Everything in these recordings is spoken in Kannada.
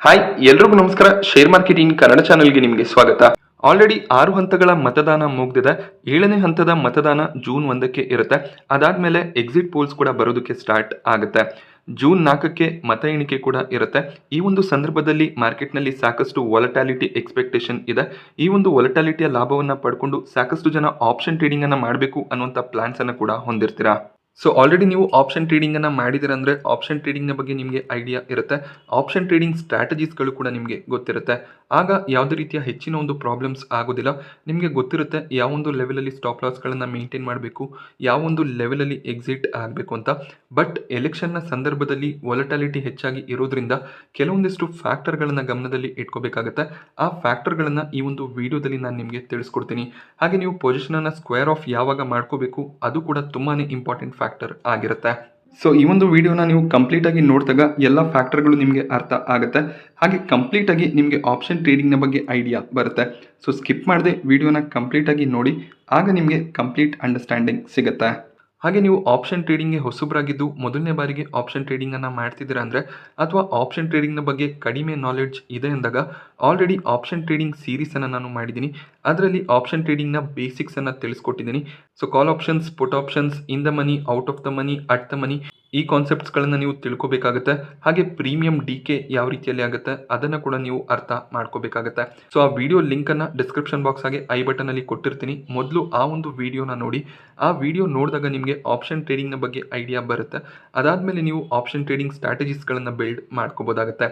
ಹಾಯ್ ಎಲ್ರಿಗೂ ನಮಸ್ಕಾರ. ಶೇರ್ ಮಾರ್ಕೆಟಿಂಗ್ ಕನ್ನಡ ಚಾನೆಲ್ಗೆ ನಿಮಗೆ ಸ್ವಾಗತ. ಆಲ್ರೆಡಿ 6 ಹಂತಗಳ ಮತದಾನ ಮುಗ್ದಿದೆ. 7ನೇ ಹಂತದ ಮತದಾನ ಜೂನ್ 1ಕ್ಕೆ ಇರುತ್ತೆ. ಅದಾದ್ಮೇಲೆ ಎಕ್ಸಿಟ್ ಪೋಲ್ಸ್ ಕೂಡ ಬರೋದಕ್ಕೆ ಸ್ಟಾರ್ಟ್ ಆಗುತ್ತೆ. ಜೂನ್ 4ಕ್ಕೆ ಮತ ಎಣಿಕೆ ಕೂಡ ಇರುತ್ತೆ. ಈ ಒಂದು ಸಂದರ್ಭದಲ್ಲಿ ಮಾರ್ಕೆಟ್ನಲ್ಲಿ ಸಾಕಷ್ಟು ವಾಲಟಾಲಿಟಿ ಎಕ್ಸ್ಪೆಕ್ಟೇಷನ್ ಇದೆ. ಈ ಒಂದು ವಾಲಟಾಲಿಟಿಯ ಲಾಭವನ್ನು ಪಡ್ಕೊಂಡು ಸಾಕಷ್ಟು ಜನ ಆಪ್ಷನ್ ಟ್ರೇಡಿಂಗ್ ಅನ್ನ ಮಾಡಬೇಕು ಅನ್ನುವಂಥ ಪ್ಲಾನ್ಸ್ ಅನ್ನು ಕೂಡ ಹೊಂದಿರ್ತೀರಾ. ಸೊ ಆಲ್ರೆಡಿ ನೀವು ಆಪ್ಷನ್ ಟ್ರೇಡಿಂಗನ್ನು ಮಾಡಿದಿರ ಅಂದರೆ ಆಪ್ಷನ್ ಟ್ರೇಡಿಂಗ್ನ ಬಗ್ಗೆ ನಿಮಗೆ ಐಡಿಯಾ ಇರುತ್ತೆ. ಆಪ್ಷನ್ ಟ್ರೇಡಿಂಗ್ ಸ್ಟ್ರಾಟಜೀಸ್ಗಳು ಕೂಡ ನಿಮಗೆ ಗೊತ್ತಿರುತ್ತೆ. ಆಗ ಯಾವುದೇ ರೀತಿಯ ಹೆಚ್ಚಿನ ಒಂದು ಪ್ರಾಬ್ಲಮ್ಸ್ ಆಗೋದಿಲ್ಲ. ನಿಮಗೆ ಗೊತ್ತಿರುತ್ತೆ ಯಾವೊಂದು ಲೆವೆಲಲ್ಲಿ ಸ್ಟಾಪ್ ಲಾಸ್ಗಳನ್ನು ಮೇಂಟೈನ್ ಮಾಡಬೇಕು, ಯಾವೊಂದು ಲೆವೆಲಲ್ಲಿ ಎಕ್ಸಿಟ್ ಆಗಬೇಕು ಅಂತ. ಬಟ್ ಎಲೆಕ್ಷನ್ನ ಸಂದರ್ಭದಲ್ಲಿ ವಾಲಟಾಲಿಟಿ ಹೆಚ್ಚಾಗಿ ಇರೋದ್ರಿಂದ ಕೆಲವೊಂದಿಷ್ಟು ಫ್ಯಾಕ್ಟರ್ಗಳನ್ನು ಗಮನದಲ್ಲಿ ಇಟ್ಕೋಬೇಕಾಗುತ್ತೆ. ಆ ಫ್ಯಾಕ್ಟರ್ಗಳನ್ನು ಈ ಒಂದು ವಿಡಿಯೋದಲ್ಲಿ ನಾನು ನಿಮಗೆ ತಿಳಿಸ್ಕೊಡ್ತೀನಿ. ಹಾಗೆ ನೀವು ಪೊಸಿಷನನ್ನು ಸ್ಕ್ವೇರ್ ಆಫ್ ಯಾವಾಗ ಮಾಡ್ಕೋಬೇಕು ಅದು ಕೂಡ ತುಂಬಾ ಇಂಪಾರ್ಟೆಂಟ್ ಫ್ಯಾಕ್ಟರ್ ಆಗಿರುತ್ತೆ. ಸೊ ಈ ಒಂದು ವಿಡಿಯೋನ ನೀವು ಕಂಪ್ಲೀಟ್ ಆಗಿ ನೋಡಿದಾಗ ಎಲ್ಲ ಫ್ಯಾಕ್ಟರ್ಗಳು ನಿಮಗೆ ಅರ್ಥ ಆಗುತ್ತೆ. ಹಾಗೆ ಕಂಪ್ಲೀಟ್ ಆಗಿ ನಿಮಗೆ ಆಪ್ಷನ್ ಟ್ರೇಡಿಂಗ್ನ ಬಗ್ಗೆ ಐಡಿಯಾ ಬರುತ್ತೆ. ಸೊ ಸ್ಕಿಪ್ ಮಾಡದೆ ವಿಡಿಯೋನ ಕಂಪ್ಲೀಟ್ ಆಗಿ ನೋಡಿ, ಆಗ ನಿಮಗೆ ಕಂಪ್ಲೀಟ್ ಅಂಡರ್ಸ್ಟ್ಯಾಂಡಿಂಗ್ ಸಿಗುತ್ತೆ. ಹಾಗೆ ನೀವು ಆಪ್ಷನ್ ಟ್ರೇಡಿಂಗ್ಗೆ ಹೊಸಬರಾಗಿದ್ದು ಮೊದಲನೇ ಬಾರಿಗೆ ಆಪ್ಷನ್ ಟ್ರೇಡಿಂಗನ್ನು ಮಾಡ್ತಿದ್ದೀರಾ ಅಂದರೆ, ಅಥವಾ ಆಪ್ಷನ್ ಟ್ರೇಡಿಂಗ್ನ ಬಗ್ಗೆ ಕಡಿಮೆ ನಾಲೆಡ್ಜ್ ಇದೆ ಅಂದಾಗ, ಆಲ್ರೆಡಿ ಆಪ್ಷನ್ ಟ್ರೇಡಿಂಗ್ ಸೀರೀಸನ್ನು ನಾನು ಮಾಡಿದ್ದೀನಿ. ಅದರಲ್ಲಿ ಆಪ್ಷನ್ ಟ್ರೇಡಿಂಗ್ನ ಬೇಸಿಕ್ಸನ್ನು ತಿಳಿಸ್ಕೊಟ್ಟಿದ್ದೀನಿ. So call options, put options, in the money, out of the money, at the money, ಈ ಕಾನ್ಸೆಪ್ಟ್ಸ್ಗಳನ್ನು ನೀವು ತಿಳ್ಕೊಬೇಕಾಗುತ್ತೆ. ಹಾಗೆ ಪ್ರೀಮಿಯಂ ಡಿಕೆ ಯಾವ ರೀತಿಯಲ್ಲಿ ಆಗುತ್ತೆ ಅದನ್ನು ಕೂಡ ನೀವು ಅರ್ಥ ಮಾಡ್ಕೋಬೇಕಾಗುತ್ತೆ. ಸೊ ಆ ವಿಡಿಯೋ ಲಿಂಕನ್ನು ಡಿಸ್ಕ್ರಿಪ್ಷನ್ ಬಾಕ್ಸ್ ಹಾಗೆ ಐ ಬಟನಲ್ಲಿ ಕೊಟ್ಟಿರ್ತೀನಿ. ಮೊದಲು ಆ ಒಂದು ವಿಡಿಯೋನ ನೋಡಿ. ಆ ವಿಡಿಯೋ ನೋಡಿದಾಗ ನಿಮಗೆ ಆಪ್ಷನ್ ಟ್ರೇಡಿಂಗ್ನ ಬಗ್ಗೆ ಐಡಿಯಾ ಬರುತ್ತೆ. ಅದಾದಮೇಲೆ ನೀವು ಆಪ್ಷನ್ ಟ್ರೇಡಿಂಗ್ ಸ್ಟ್ರಾಟಜೀಸ್ಗಳನ್ನು ಬಿಲ್ಡ್ ಮಾಡ್ಕೋಬೋದಾಗುತ್ತೆ.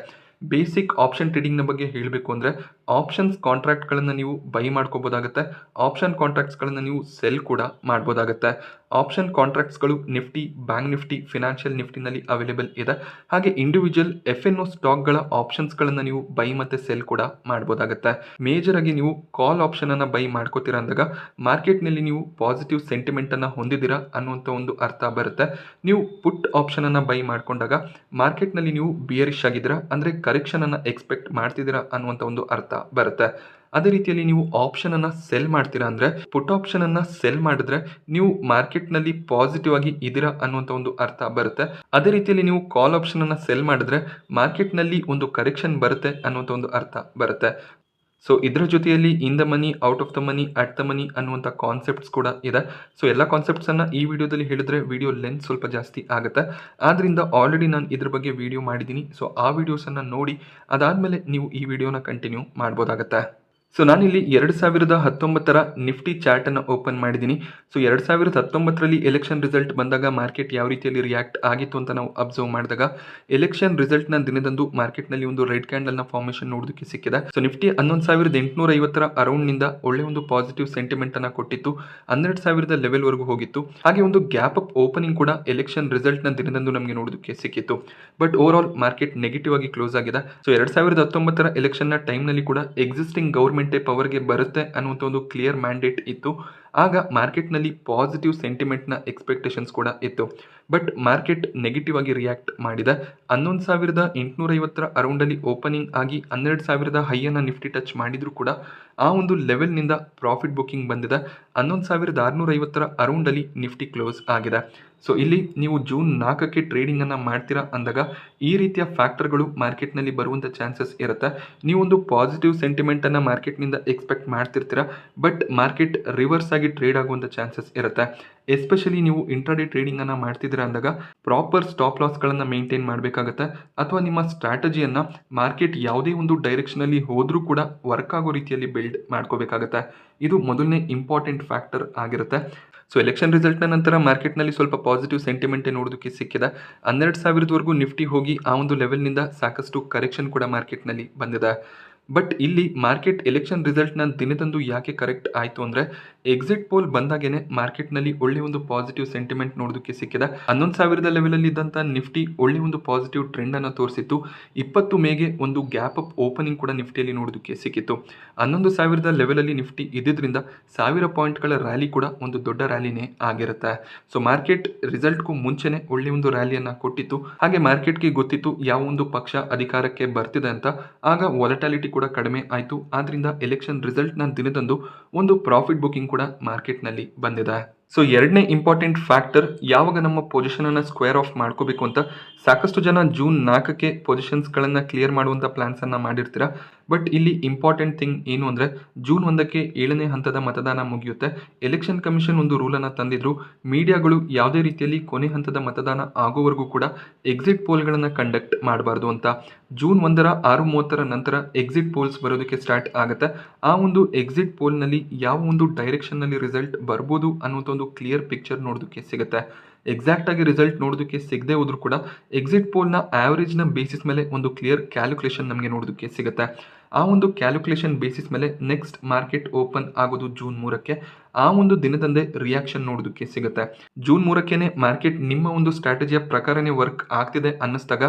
ಬೇಸಿಕ್ ಆಪ್ಷನ್ ಟ್ರೇಡಿಂಗ್ನ ಬಗ್ಗೆ ಹೇಳಬೇಕು ಅಂದರೆ, ಆಪ್ಷನ್ಸ್ ಕಾಂಟ್ರಾಕ್ಟ್ಗಳನ್ನು ನೀವು ಬೈ ಮಾಡ್ಕೋಬೋದಾಗುತ್ತೆ. ಆಪ್ಷನ್ ಕಾಂಟ್ರಾಕ್ಟ್ಸ್ಗಳನ್ನು ನೀವು ಸೆಲ್ ಕೂಡ ಮಾಡ್ಬೋದಾಗುತ್ತೆ. ಆಪ್ಷನ್ ಕಾಂಟ್ರಾಕ್ಟ್ಸ್ಗಳು ನಿಫ್ಟಿ, ಬ್ಯಾಂಕ್ ನಿಫ್ಟಿ, ಫಿನಾನ್ಷಿಯಲ್ ನಿಫ್ಟಿನಲ್ಲಿ ಅವೈಲೇಬಲ್ ಇದೆ. ಹಾಗೆ ಇಂಡಿವಿಜುವಲ್ FNO ಸ್ಟಾಕ್ಗಳ ಆಪ್ಷನ್ಸ್ಗಳನ್ನು ನೀವು ಬೈ ಮತ್ತು ಸೆಲ್ ಕೂಡ ಮಾಡ್ಬೋದಾಗುತ್ತೆ. ಮೇಜರ್ ಆಗಿ ನೀವು ಕಾಲ್ ಆಪ್ಷನನ್ನು ಬೈ ಮಾಡ್ಕೋತೀರಾ ಅಂದಾಗ ಮಾರ್ಕೆಟ್ನಲ್ಲಿ ನೀವು ಪಾಸಿಟಿವ್ ಸೆಂಟಿಮೆಂಟನ್ನು ಹೊಂದಿದ್ದೀರಾ ಅನ್ನುವಂಥ ಒಂದು ಅರ್ಥ ಬರುತ್ತೆ. ನೀವು ಪುಟ್ ಆಪ್ಷನನ್ನು ಬೈ ಮಾಡ್ಕೊಂಡಾಗ ಮಾರ್ಕೆಟ್ನಲ್ಲಿ ನೀವು ಬಿಯರಿಶ್ ಆಗಿದ್ದೀರಾ ಅಂದರೆ ಕರೆಕ್ಷನನ್ನು ಎಕ್ಸ್ಪೆಕ್ಟ್ ಮಾಡ್ತಿದ್ದೀರಾ ಅನ್ನುವಂಥ ಒಂದು ಅರ್ಥ ಬರುತ್ತೆ. ಅದೇ ರೀತಿಯಲ್ಲಿ ನೀವು ಆಪ್ಷನನ್ನು ಸೆಲ್ ಮಾಡ್ತೀರಾ ಅಂದರೆ, ಪುಟ್ ಆಪ್ಷನನ್ನು ಸೆಲ್ ಮಾಡಿದ್ರೆ ನೀವು ಮಾರ್ಕೆಟ್ನಲ್ಲಿ ಪಾಸಿಟಿವ್ ಆಗಿ ಇದ್ದೀರಾ ಅನ್ನುವಂಥ ಒಂದು ಅರ್ಥ ಬರುತ್ತೆ. ಅದೇ ರೀತಿಯಲ್ಲಿ ನೀವು ಕಾಲ್ ಆಪ್ಷನನ್ನು ಸೆಲ್ ಮಾಡಿದ್ರೆ ಮಾರ್ಕೆಟ್ನಲ್ಲಿ ಒಂದು ಕರೆಕ್ಷನ್ ಬರುತ್ತೆ ಅನ್ನುವಂಥ ಒಂದು ಅರ್ಥ ಬರುತ್ತೆ. ಸೊ ಇದರ ಜೊತೆಯಲ್ಲಿ ಇನ್ the money, out of the money, at the ಮನಿ ಅನ್ನುವಂಥ ಕಾನ್ಸೆಪ್ಟ್ಸ್ ಕೂಡ ಇದೆ. ಸೊ ಎಲ್ಲ ಕಾನ್ಸೆಪ್ಟ್ಸನ್ನು ಈ ವಿಡಿಯೋದಲ್ಲಿ ಹೇಳಿದ್ರೆ ವಿಡಿಯೋ ಲೆಂತ್ ಸ್ವಲ್ಪ ಜಾಸ್ತಿ ಆಗುತ್ತೆ. ಆದ್ದರಿಂದ ಆಲ್ರೆಡಿ ನಾನು ಇದ್ರ ಬಗ್ಗೆ ವಿಡಿಯೋ ಮಾಡಿದ್ದೀನಿ. ಸೊ ಆ ವಿಡಿಯೋಸನ್ನು ನೋಡಿ ಅದಾದಮೇಲೆ ನೀವು ಈ ವಿಡಿಯೋನ ಕಂಟಿನ್ಯೂ ಮಾಡ್ಬೋದಾಗತ್ತೆ. ಸೊ ನಾನಿಲ್ಲಿ 2019ರ ನಿಫ್ಟಿ ಚಾರ್ಟನ್ನು ಓಪನ್ ಮಾಡಿದ್ದೀನಿ. ಸೊ 2019ರಲ್ಲಿ ಎಲೆಕ್ಷನ್ ರಿಸಲ್ಟ್ ಬಂದಾಗ ಮಾರ್ಕೆಟ್ ಯಾವ ರೀತಿಯಲ್ಲಿ ರಿಯಾಕ್ಟ್ ಆಗಿತ್ತು ಅಂತ ನಾವು ಅಬ್ಸರ್ವ್ ಮಾಡಿದಾಗ, ಎಲೆಕ್ಷನ್ ರಿಸಲ್ಟ್ನ ದಿನದಂದು ಮಾರ್ಕೆಟ್ನಲ್ಲಿ ಒಂದು ರೆಡ್ ಕ್ಯಾಂಡಲ್ನ ಫಾರ್ಮೇಷನ್ ನೋಡೋದಕ್ಕೆ ಸಿಕ್ಕಿದೆ. ಸೊ ನಿಫ್ಟಿ 11,850ರ ಅರೌಂಡ್ನಿಂದ ಒಳ್ಳೆ ಒಂದು ಪಾಸಿಟಿವ್ ಸೆಂಟಿಮೆಂಟನ್ನು ಕೊಟ್ಟಿತ್ತು. 12,000 ಲೆವೆಲ್ವರೆಗೂ ಹೋಗಿತ್ತು. ಹಾಗೆ ಒಂದು ಗ್ಯಾಪ್ ಅಪ್ ಓಪನಿಂಗ್ ಕೂಡ ಎಲೆಕ್ಷನ್ ರಿಸಲ್ಟ್ನ ದಿನದಂದು ನಮಗೆ ನೋಡೋದಕ್ಕೆ ಸಿಕ್ಕಿತ್ತು. But over all market negative ಆಗಿ ಕ್ಲೋಸ್ ಆಗಿದೆ. ಸೊ 2019ರ ಎಲೆಕ್ಷನ್ನ ಟೈಮ್ನಲ್ಲಿ ಕೂಡ ಎಕ್ಸಿಸ್ಟಿಂಗ್ ಗೌರ್ಮೆಂಟ್ ಪವರ್ಗೆ ಬರುತ್ತೆ ಅನ್ನುವಂಥ ಒಂದು ಕ್ಲಿಯರ್ ಮ್ಯಾಂಡೇಟ್ ಇತ್ತು. ಆಗ ಮಾರ್ಕೆಟ್ನಲ್ಲಿ ಪಾಸಿಟಿವ್ ಸೆಂಟಿಮೆಂಟ್ನ ಎಕ್ಸ್ಪೆಕ್ಟೇಷನ್ಸ್ ಕೂಡ ಇತ್ತು. ಬಟ್ ಮಾರ್ಕೆಟ್ ನೆಗೆಟಿವ್ ಆಗಿ ರಿಯಾಕ್ಟ್ ಮಾಡಿದೆ. 11,850ರ ಅರೌಂಡಲ್ಲಿ ಓಪನಿಂಗ್ ಆಗಿ 12,000 ಹೈಯನ್ನು ನಿಫ್ಟಿ ಟಚ್ ಮಾಡಿದರೂ ಕೂಡ ಆ ಒಂದು ಲೆವೆಲ್ನಿಂದ ಪ್ರಾಫಿಟ್ ಬುಕ್ಕಿಂಗ್ ಬಂದಿದೆ. 11,650ರ ಅರೌಂಡಲ್ಲಿ ನಿಫ್ಟಿ ಕ್ಲೋಸ್ ಆಗಿದೆ. ಸೊ ಇಲ್ಲಿ ನೀವು ಜೂನ್ 4ಕ್ಕೆ ಟ್ರೇಡಿಂಗನ್ನು ಮಾಡ್ತೀರಾ ಅಂದಾಗ ಈ ರೀತಿಯ ಫ್ಯಾಕ್ಟರ್ಗಳು ಮಾರ್ಕೆಟ್ನಲ್ಲಿ ಬರುವಂಥ ಚಾನ್ಸಸ್ ಇರುತ್ತೆ. ನೀವೊಂದು ಪಾಸಿಟಿವ್ ಸೆಂಟಿಮೆಂಟನ್ನು ಮಾರ್ಕೆಟ್ನಿಂದ ಎಕ್ಸ್ಪೆಕ್ಟ್ ಮಾಡ್ತಿರ್ತೀರ, ಬಟ್ ಮಾರ್ಕೆಟ್ ರಿವರ್ಸ್ ಆಗಿ ಟ್ರೇಡ್ ಆಗುವಂಥ ಚಾನ್ಸಸ್ ಇರುತ್ತೆ. ಎಸ್ಪೆಷಲಿ ನೀವು ಇಂಟ್ರಾಡೇ ಟ್ರೇಡಿಂಗನ್ನು ಮಾಡ್ತಿದ್ದೀರಾ ಅಂದಾಗ ಪ್ರಾಪರ್ ಸ್ಟಾಪ್ ಲಾಸ್ಗಳನ್ನು ಮೇಂಟೈನ್ ಮಾಡಬೇಕಾಗುತ್ತೆ. ಅಥವಾ ನಿಮ್ಮ ಸ್ಟ್ರಾಟಜಿಯನ್ನು ಮಾರ್ಕೆಟ್ ಯಾವುದೇ ಒಂದು ಡೈರೆಕ್ಷನಲ್ಲಿ ಹೋದರೂ ಕೂಡ ವರ್ಕ್ ಆಗೋ ರೀತಿಯಲ್ಲಿ ಬಿಲ್ಡ್ ಮಾಡ್ಕೋಬೇಕಾಗುತ್ತೆ. ಇದು ಮೊದಲನೇ ಇಂಪಾರ್ಟೆಂಟ್ ಫ್ಯಾಕ್ಟರ್ ಆಗಿರುತ್ತೆ. ಸೊ ಎಲೆಕ್ಷನ್ ರಿಸಲ್ಟ್ನ ನಂತರ ಮಾರ್ಕೆಟ್ನಲ್ಲಿ ಸ್ವಲ್ಪ ಪಾಸಿಟಿವ್ ಸೆಂಟಿಮೆಂಟೇ ನೋಡೋದಕ್ಕೆ ಸಿಕ್ಕಿದೆ. 12,000ವರೆಗೂ ನಿಫ್ಟಿ ಹೋಗಿ ಆ ಒಂದು ಲೆವೆಲ್ನಿಂದ ಸಾಕಷ್ಟು ಕರೆಕ್ಷನ್ ಕೂಡ ಮಾರ್ಕೆಟ್ನಲ್ಲಿ ಬಂದಿದೆ. ಬಟ್ ಇಲ್ಲಿ ಮಾರ್ಕೆಟ್ ಎಲೆಕ್ಷನ್ ರಿಸಲ್ಟ್ನ ದಿನದಂದು ಯಾಕೆ ಕರೆಕ್ಟ್ ಆಯಿತು ಅಂದರೆ, ಎಕ್ಸಿಟ್ ಪೋಲ್ ಬಂದಾಗೇನೆ ಮಾರ್ಕೆಟ್ನಲ್ಲಿ ಒಳ್ಳೆ ಒಂದು ಪಾಸಿಟಿವ್ ಸೆಂಟಿಮೆಂಟ್ ನೋಡೋದಕ್ಕೆ ಸಿಕ್ಕಿದೆ. 11,000 ಲೆವೆಲಲ್ಲಿ ಇದ್ದಂಥ ನಿಫ್ಟಿ ಒಳ್ಳೆ ಒಂದು ಪಾಸಿಟಿವ್ ಟ್ರೆಂಡನ್ನು ತೋರಿಸಿತ್ತು. 20 ಮೇಗೆ ಒಂದು ಗ್ಯಾಪ್ ಅಪ್ ಓಪನಿಂಗ್ ಕೂಡ ನಿಫ್ಟಿಯಲ್ಲಿ ನೋಡೋದಕ್ಕೆ ಸಿಕ್ಕಿತ್ತು. 11,000 ಲೆವೆಲಲ್ಲಿ ನಿಫ್ಟಿ ಇದ್ದಿದ್ದರಿಂದ 1000 ಪಾಯಿಂಟ್ಗಳ ರ್ಯಾಲಿ ಕೂಡ ಒಂದು ದೊಡ್ಡ ರ್ಯಾಲಿನೇ ಆಗಿರುತ್ತೆ. ಸೊ ಮಾರ್ಕೆಟ್ ರಿಸಲ್ಟ್ಗೂ ಮುಂಚೆನೆ ಒಳ್ಳೆ ಒಂದು ರ್ಯಾಲಿಯನ್ನು ಕೊಟ್ಟಿತ್ತು. ಹಾಗೆ ಮಾರ್ಕೆಟ್ಗೆ ಗೊತ್ತಿತ್ತು ಯಾವ ಒಂದು ಪಕ್ಷ ಅಧಿಕಾರಕ್ಕೆ ಬರ್ತಿದೆ ಅಂತ. ಆಗ ವಾಲಟಾಲಿಟಿ ಕೂಡ ಕಡಿಮೆ ಆಯಿತು. ಆದ್ದರಿಂದ ಎಲೆಕ್ಷನ್ ರಿಸಲ್ಟ್ನ ದಿನದಂದು ಒಂದು ಪ್ರಾಫಿಟ್ ಬುಕ್ಕಿಂಗ್ ಕೂಡ ಮಾರ್ಕೆಟ್ನಲ್ಲಿ ಬಂದಿದೆ. ಸೊ ಎರಡನೇ ಇಂಪಾರ್ಟೆಂಟ್ ಫ್ಯಾಕ್ಟರ್, ಯಾವಾಗ ನಮ್ಮ ಪೊಸಿಷನನ್ನು ಸ್ಕ್ವೇರ್ ಆಫ್ ಮಾಡ್ಕೋಬೇಕು ಅಂತ ಸಾಕಷ್ಟು ಜನ ಜೂನ್ 4ಕ್ಕೆ ಪೊಸಿಷನ್ಸ್ಗಳನ್ನು ಕ್ಲಿಯರ್ ಮಾಡುವಂಥ ಪ್ಲಾನ್ಸನ್ನು ಮಾಡಿರ್ತೀರ. ಬಟ್ ಇಲ್ಲಿ ಇಂಪಾರ್ಟೆಂಟ್ ಥಿಂಗ್ ಏನು ಅಂದರೆ, ಜೂನ್ 1ಕ್ಕೆ 7ನೇ ಹಂತದ ಮತದಾನ ಮುಗಿಯುತ್ತೆ. ಎಲೆಕ್ಷನ್ ಕಮಿಷನ್ ಒಂದು ರೂಲನ್ನು ತಂದಿದ್ರು, ಮೀಡಿಯಾಗಳು ಯಾವುದೇ ರೀತಿಯಲ್ಲಿ ಕೊನೆ ಹಂತದ ಮತದಾನ ಆಗೋವರೆಗೂ ಕೂಡ ಎಕ್ಸಿಟ್ ಪೋಲ್ಗಳನ್ನು ಕಂಡಕ್ಟ್ ಮಾಡಬಾರ್ದು ಅಂತ. ಜೂನ್ 1ರ 6:30 ನಂತರ ಎಕ್ಸಿಟ್ ಪೋಲ್ಸ್ ಬರೋದಕ್ಕೆ ಸ್ಟಾರ್ಟ್ ಆಗುತ್ತೆ. ಆ ಒಂದು ಎಕ್ಸಿಟ್ ಪೋಲ್ನಲ್ಲಿ ಯಾವ ಒಂದು ಡೈರೆಕ್ಷನ್ನಲ್ಲಿ ರಿಸಲ್ಟ್ ಬರ್ಬೋದು ಅನ್ನೋದು ಒಂದು ಕ್ಲಿಯರ್ ಪಿಕ್ಚರ್ ನೋಡೋದಕ್ಕೆ ಸಿಗುತ್ತೆ. ಎಕ್ಸಾಕ್ಟ್ ಆಗಿ ರಿಸಲ್ಟ್ ನೋಡೋದಕ್ಕೆ ಸಿಗದೆ ಹೋದ್ರೂ ಕೂಡ ಎಕ್ಸಿಟ್ ಪೋಲ್ನ ಆವರೇಜ್ನ ಬೇಸಿಸ್ ಮೇಲೆ ಒಂದು ಕ್ಲಿಯರ್ ಕ್ಯಾಲ್ಕುಲೇಷನ್ ನಮಗೆ ನೋಡೋದಕ್ಕೆ ಸಿಗುತ್ತೆ. ಆ ಒಂದು ಕ್ಯಾಲ್ಕುಲೇಷನ್ ಬೇಸಿಸ್ ಮೇಲೆ ನೆಕ್ಸ್ಟ್ ಮಾರ್ಕೆಟ್ ಓಪನ್ ಆಗೋದು ಜೂನ್ 3ಕ್ಕೆ. ಆ ಒಂದು ದಿನದಂದೇ ರಿಯಾಕ್ಷನ್ ನೋಡೋದಕ್ಕೆ ಸಿಗುತ್ತೆ. ಜೂನ್ 3ಕ್ಕೇನೆ ಮಾರ್ಕೆಟ್ ನಿಮ್ಮ ಒಂದು ಸ್ಟ್ರಾಟಜಿಯ ಪ್ರಕಾರನೇ ವರ್ಕ್ ಆಗ್ತಿದೆ ಅನ್ನಿಸ್ದಾಗ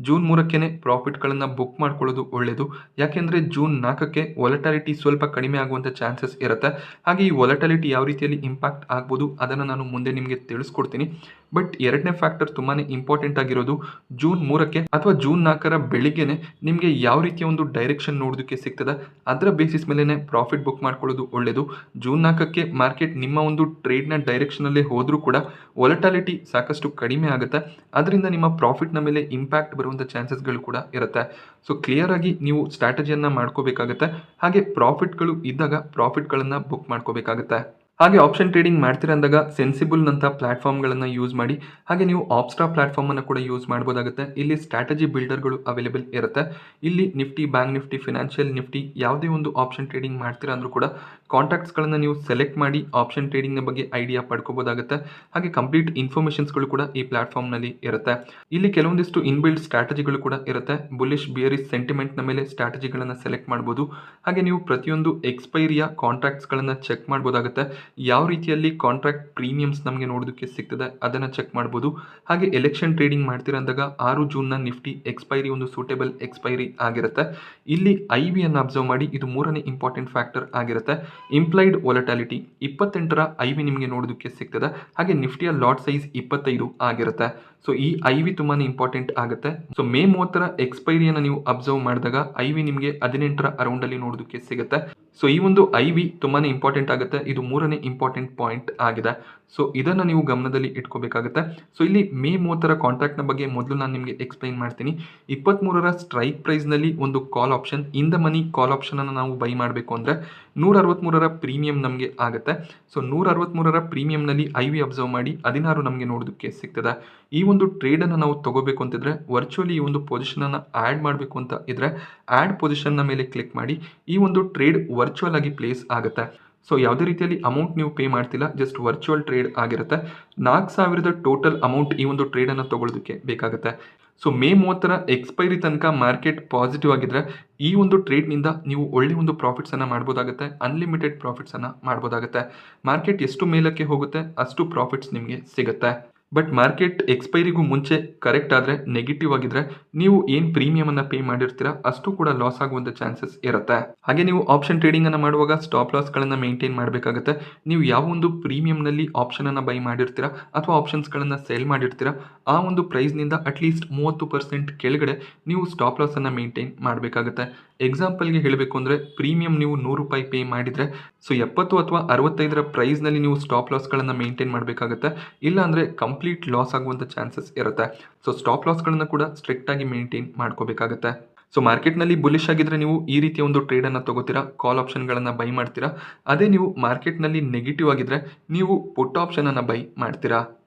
ಜೂನ್ 3ಕ್ಕೇನೆ ಪ್ರಾಫಿಟ್ಗಳನ್ನು ಬುಕ್ ಮಾಡ್ಕೊಳ್ಳೋದು ಒಳ್ಳೆಯದು. ಯಾಕೆಂದರೆ ಜೂನ್ 4ಕ್ಕೆ ವೊಲಟಾಲಿಟಿ ಸ್ವಲ್ಪ ಕಡಿಮೆ ಆಗುವಂಥ ಚಾನ್ಸಸ್ ಇರುತ್ತೆ. ಹಾಗೆ ಈ ವೊಲಟಾಲಿಟಿ ಯಾವ ರೀತಿಯಲ್ಲಿ ಇಂಪ್ಯಾಕ್ಟ್ ಆಗ್ಬೋದು ಅದನ್ನು ನಾನು ಮುಂದೆ ನಿಮಗೆ ತಿಳಿಸ್ಕೊಡ್ತೀನಿ. ಬಟ್ ಎರಡನೇ ಫ್ಯಾಕ್ಟರ್ ತುಂಬಾ ಇಂಪಾರ್ಟೆಂಟ್ ಆಗಿರೋದು, ಜೂನ್ 3ಕ್ಕೆ ಅಥವಾ ಜೂನ್ 4ರ ಬೆಳಿಗ್ಗೆನೆ ನಿಮಗೆ ಯಾವ ರೀತಿಯ ಒಂದು ಡೈರೆಕ್ಷನ್ ನೋಡೋದಕ್ಕೆ ಸಿಗ್ತದೆ ಅದರ ಬೇಸಿಸ್ ಮೇಲೆನೆ ಪ್ರಾಫಿಟ್ ಬುಕ್ ಮಾಡ್ಕೊಳ್ಳೋದು ಒಳ್ಳೆಯದು. ಜೂನ್ 4ಕ್ಕೆ ಮಾರ್ಕೆಟ್ ನಿಮ್ಮ ಒಂದು ಟ್ರೇಡ್ನ ಡೈರೆಕ್ಷನಲ್ಲೇ ಹೋದರೂ ಕೂಡ ವೊಲಟಾಲಿಟಿ ಸಾಕಷ್ಟು ಕಡಿಮೆ ಆಗುತ್ತೆ. ಅದರಿಂದ ನಿಮ್ಮ ಪ್ರಾಫಿಟ್ನ ಮೇಲೆ ಇಂಪ್ಯಾಕ್ಟ್ ಬರುವಂಥ ಚಾನ್ಸಸ್ಗಳು ಕೂಡ ಇರುತ್ತೆ. ಸೊ ಕ್ಲಿಯರ್ ಆಗಿ ನೀವು ಸ್ಟ್ರಾಟಜಿಯನ್ನು ಮಾಡ್ಕೋಬೇಕಾಗುತ್ತೆ. ಹಾಗೆ ಪ್ರಾಫಿಟ್ಗಳು ಇದ್ದಾಗ ಪ್ರಾಫಿಟ್ಗಳನ್ನು ಬುಕ್ ಮಾಡ್ಕೋಬೇಕಾಗುತ್ತೆ. ಹಾಗೆ ಆಪ್ಷನ್ ಟ್ರೇಡಿಂಗ್ ಮಾಡ್ತೀರಾ ಅಂದಾಗ ಸೆನ್ಸಿಬಲ್ನಂಥ ಪ್ಲಾಟ್ಫಾರ್ಮ್ಗಳನ್ನು ಯೂಸ್ ಮಾಡಿ. ಹಾಗೆ ನೀವು ಆಪ್ಸ್ಟ್ರಾ ಪ್ಲಾಟ್ಫಾರ್ಮನ್ನು ಕೂಡ ಯೂಸ್ ಮಾಡ್ಬೋದಾಗುತ್ತೆ. ಇಲ್ಲಿ ಸ್ಟ್ರಾಟಜಿ ಬಿಲ್ಡರ್ಗಳು ಅವೈಲೇಬಲ್ ಇರುತ್ತೆ. ಇಲ್ಲಿ Nifty, bank Nifty, financial Nifty ಯಾವುದೇ ಒಂದು ಆಪ್ಷನ್ ಟ್ರೇಡಿಂಗ್ ಮಾಡ್ತೀರಾ ಅಂದರೂ ಕೂಡ ಕಾಂಟ್ಯಾಕ್ಟ್ಸ್ಗಳನ್ನು ನೀವು ಸೆಲೆಕ್ಟ್ ಮಾಡಿ ಆಪ್ಷನ್ ಟ್ರೇಡಿಂಗ್ನ ಬಗ್ಗೆ ಐಡಿಯಾ ಪಡ್ಕೋಬೋದಾಗುತ್ತೆ. ಹಾಗೆ ಕಂಪ್ಲೀಟ್ ಇನ್ಫಾರ್ಮೇಷನ್ಸ್ಗಳು ಕೂಡ ಈ ಪ್ಲಾಟ್ಫಾರ್ಮ್ನಲ್ಲಿ ಇರುತ್ತೆ. ಇಲ್ಲಿ ಕೆಲವೊಂದಿಷ್ಟು ಇನ್ಬಿಲ್ಡ್ ಸ್ಟ್ರಾಟಜಿಗಳು ಕೂಡ ಇರುತ್ತೆ. ಬುಲಿಶ್ ಬಿಯರಿಶ್ ಸೆಂಟಿಮೆಂಟ್ನ ಮೇಲೆ ಸ್ಟ್ರಾಟಜಿಗಳನ್ನು ಸೆಲೆಕ್ಟ್ ಮಾಡ್ಬೋದು. ಹಾಗೆ ನೀವು ಪ್ರತಿಯೊಂದು ಎಕ್ಸ್ಪೈರಿಯ ಕಾಂಟ್ರಾಕ್ಟ್ಸ್ಗಳನ್ನು ಚೆಕ್ ಮಾಡ್ಬೋದಾಗುತ್ತೆ. ಯಾವ ರೀತಿಯಲ್ಲಿ ಕಾಂಟ್ರಾಕ್ಟ್ ಪ್ರೀಮಿಯಮ್ಸ್ ನಮಗೆ ನೋಡೋದಕ್ಕೆ ಸಿಗ್ತದೆ ಅದನ್ನು ಚೆಕ್ ಮಾಡ್ಬೋದು. ಹಾಗೆ ಎಲೆಕ್ಷನ್ ಟ್ರೇಡಿಂಗ್ ಮಾಡ್ತೀರಾ ಅಂದಾಗ 6 ಜೂನ್ನ ನಿಫ್ಟಿ ಎಕ್ಸ್ಪೈರಿ ಒಂದು ಸೂಟೇಬಲ್ ಎಕ್ಸ್ಪೈರಿ ಆಗಿರುತ್ತೆ. ಇಲ್ಲಿ IB ಅನ್ನು ಅಬ್ಸರ್ವ್ ಮಾಡಿ, ಇದು ಮೂರನೇ ಇಂಪಾರ್ಟೆಂಟ್ ಫ್ಯಾಕ್ಟರ್ ಆಗಿರುತ್ತೆ. ಇಂಪ್ಲೈಡ್ ವೊಲಟಾಲಿಟಿ 28ರ IB ನಿಮಗೆ ನೋಡೋದಕ್ಕೆ ಸಿಗ್ತದೆ. ಹಾಗೆ ನಿಫ್ಟಿಯ ಲಾಟ್ ಸೈಜ್ 25 ಆಗಿರುತ್ತೆ. ಸೊ ಈ IB ತುಂಬಾ ಇಂಪಾರ್ಟೆಂಟ್ ಆಗುತ್ತೆ. ಸೊ ಮೇ 30ರ ಎಕ್ಸ್ಪೈರಿಯನ್ನು ನೀವು ಅಬ್ಸರ್ವ್ ಮಾಡಿದಾಗ IB ನಿಮಗೆ 18ರ ಅರೌಂಡಲ್ಲಿ ನೋಡೋದಕ್ಕೆ ಸಿಗುತ್ತೆ. ಸೊ ಈ ಒಂದು IB ತುಂಬಾ ಇಂಪಾರ್ಟೆಂಟ್ ಆಗುತ್ತೆ. ಇದು ಮೂರನೇ ಇಂಪಾರ್ಟೆಂಟ್ ಪಾಯಿಂಟ್ ಆಗಿದೆ. ಸೊ ಇದನ್ನು ನೀವು ಗಮನದಲ್ಲಿ ಇಟ್ಕೋಬೇಕಾಗುತ್ತೆ. ಸೊ ಇಲ್ಲಿ ಮೇ 30ರ ಕಾಂಟ್ರಾಕ್ಟ್ನ ಬಗ್ಗೆ ಮೊದಲು ನಾನು ನಿಮಗೆ ಎಕ್ಸ್ಪ್ಲೈನ್ ಮಾಡ್ತೀನಿ. 23ರ ಸ್ಟ್ರೈಕ್ ಪ್ರೈಸ್ನಲ್ಲಿ ಒಂದು ಕಾಲ್ ಆಪ್ಷನ್, ಇನ್ ದ ಮನಿ ಕಾಲ್ ಆಪ್ಷನನ್ನು ನಾವು ಬೈ ಮಾಡಬೇಕು ಅಂದರೆ 163ರ ಪ್ರೀಮಿಯಂ ನಮಗೆ ಆಗುತ್ತೆ. ಸೊ 163ರ ಪ್ರೀಮಿಯಂನಲ್ಲಿ IB ಅಬ್ಸರ್ವ್ ಮಾಡಿ 16 ನಮಗೆ ನೋಡೋದಕ್ಕೆ ಸಿಗ್ತದೆ. ಈ ಒಂದು ಟ್ರೇಡನ್ನು ನಾವು ತಗೋಬೇಕು ಅಂತಿದ್ರೆ ವರ್ಚುವಲಿ ಈ ಒಂದು ಪೊಸಿಷನನ್ನು ಆ್ಯಡ್ ಮಾಡಬೇಕು ಅಂತ ಇದ್ರೆ ಆ್ಯಡ್ ಪೊಸಿಷನ್ನ ಮೇಲೆ ಕ್ಲಿಕ್ ಮಾಡಿ. ಈ ಒಂದು ಟ್ರೇಡ್ ವರ್ಚುವಲ್ ಆಗಿ ಪ್ಲೇಸ್ ಆಗುತ್ತೆ. ಸೊ ಯಾವುದೇ ರೀತಿಯಲ್ಲಿ ಅಮೌಂಟ್ ನೀವು ಪೇ ಮಾಡ್ತಿಲ್ಲ, ಜಸ್ಟ್ ವರ್ಚುವಲ್ ಟ್ರೇಡ್ ಆಗಿರುತ್ತೆ. 4,000 ಟೋಟಲ್ ಅಮೌಂಟ್ ಈ ಒಂದು ಟ್ರೇಡನ್ನು ತಗೊಳ್ಳೋದಕ್ಕೆ ಬೇಕಾಗುತ್ತೆ. ಸೊ ಮೇ 30ರ ಎಕ್ಸ್ಪೈರಿ ತನಕ ಮಾರ್ಕೆಟ್ ಪಾಸಿಟಿವ್ ಆಗಿದ್ರೆ ಈ ಒಂದು ಟ್ರೇಡ್ನಿಂದ ನೀವು ಒಳ್ಳೆ ಒಂದು ಪ್ರಾಫಿಟ್ಸನ್ನು ಮಾಡ್ಬೋದಾಗುತ್ತೆ. ಅನ್ಲಿಮಿಟೆಡ್ ಪ್ರಾಫಿಟ್ಸನ್ನು ಮಾಡ್ಬೋದಾಗುತ್ತೆ. ಮಾರ್ಕೆಟ್ ಎಷ್ಟು ಮೇಲಕ್ಕೆ ಹೋಗುತ್ತೆ ಅಷ್ಟು ಪ್ರಾಫಿಟ್ಸ್ ನಿಮಗೆ ಸಿಗುತ್ತೆ. ಬಟ್ ಮಾರ್ಕೆಟ್ ಎಕ್ಸ್ಪೈರಿಗೂ ಮುಂಚೆ ಕರೆಕ್ಟ್ ಆದರೆ ನೆಗೆಟಿವ್ ಆಗಿದ್ರೆ ನೀವು ಏನು ಪ್ರೀಮಿಯಮನ್ನು ಪೇ ಮಾಡಿರ್ತೀರಾ ಅಷ್ಟು ಕೂಡ ಲಾಸ್ ಆಗುವಂಥ ಚಾನ್ಸಸ್ ಇರುತ್ತೆ. ಹಾಗೆ ನೀವು ಆಪ್ಷನ್ ಟ್ರೇಡಿಂಗನ್ನು ಮಾಡುವಾಗ ಸ್ಟಾಪ್ ಲಾಸ್ಗಳನ್ನು ಮೇಂಟೈನ್ ಮಾಡಬೇಕಾಗುತ್ತೆ. ನೀವು ಯಾವ ಒಂದು ಪ್ರೀಮಿಯಂನಲ್ಲಿ ಆಪ್ಷನನ್ನು ಬೈ ಮಾಡಿರ್ತೀರಾ ಅಥವಾ ಆಪ್ಷನ್ಸ್ಗಳನ್ನು ಸೆಲ್ ಮಾಡಿರ್ತೀರಾ ಆ ಒಂದು ಪ್ರೈಸ್ನಿಂದ ಅಟ್ಲೀಸ್ಟ್ 30% ಕೆಳಗಡೆ ನೀವು ಸ್ಟಾಪ್ ಲಾಸನ್ನು ಮೇಂಟೈನ್ ಮಾಡಬೇಕಾಗುತ್ತೆ. ಎಕ್ಸಾಂಪಲ್ಗೆ ಹೇಳಬೇಕು ಅಂದರೆ ಪ್ರೀಮಿಯಂ ನೀವು 100 ರೂಪಾಯಿ ಪೇ ಮಾಡಿದರೆ ಸೊ 70 ಅಥವಾ 65ರ ಪ್ರೈಸ್ನಲ್ಲಿ ನೀವು ಸ್ಟಾಪ್ ಲಾಸ್ಗಳನ್ನು ಮೇಂಟೈನ್ ಮಾಡಬೇಕಾಗುತ್ತೆ. ಇಲ್ಲ ಅಂದರೆ ಕಂಪ್ಲೀಟ್ ಲಾಸ್ ಆಗುವಂಥ ಚಾನ್ಸಸ್ ಇರುತ್ತೆ. ಸೊ ಸ್ಟಾಪ್ ಲಾಸ್ಗಳನ್ನು ಕೂಡ ಸ್ಟ್ರಿಕ್ಟಾಗಿ ಮೇಂಟೈನ್ ಮಾಡ್ಕೋಬೇಕಾಗುತ್ತೆ. ಸೊ ಮಾರ್ಕೆಟ್ನಲ್ಲಿ ಬುಲಿಶ್ ಆಗಿದ್ರೆ ನೀವು ಈ ರೀತಿಯ ಒಂದು ಟ್ರೇಡನ್ನು ತಗೋತೀರಾ, ಕಾಲ್ ಆಪ್ಷನ್ಗಳನ್ನು ಬೈ ಮಾಡ್ತೀರಾ. ಅದೇ ನೀವು ಮಾರ್ಕೆಟ್ನಲ್ಲಿ ನೆಗೆಟಿವ್ ಆಗಿದ್ರೆ ನೀವು ಪುಟ್ ಆಪ್ಷನನ್ನು ಬೈ ಮಾಡ್ತೀರಾ.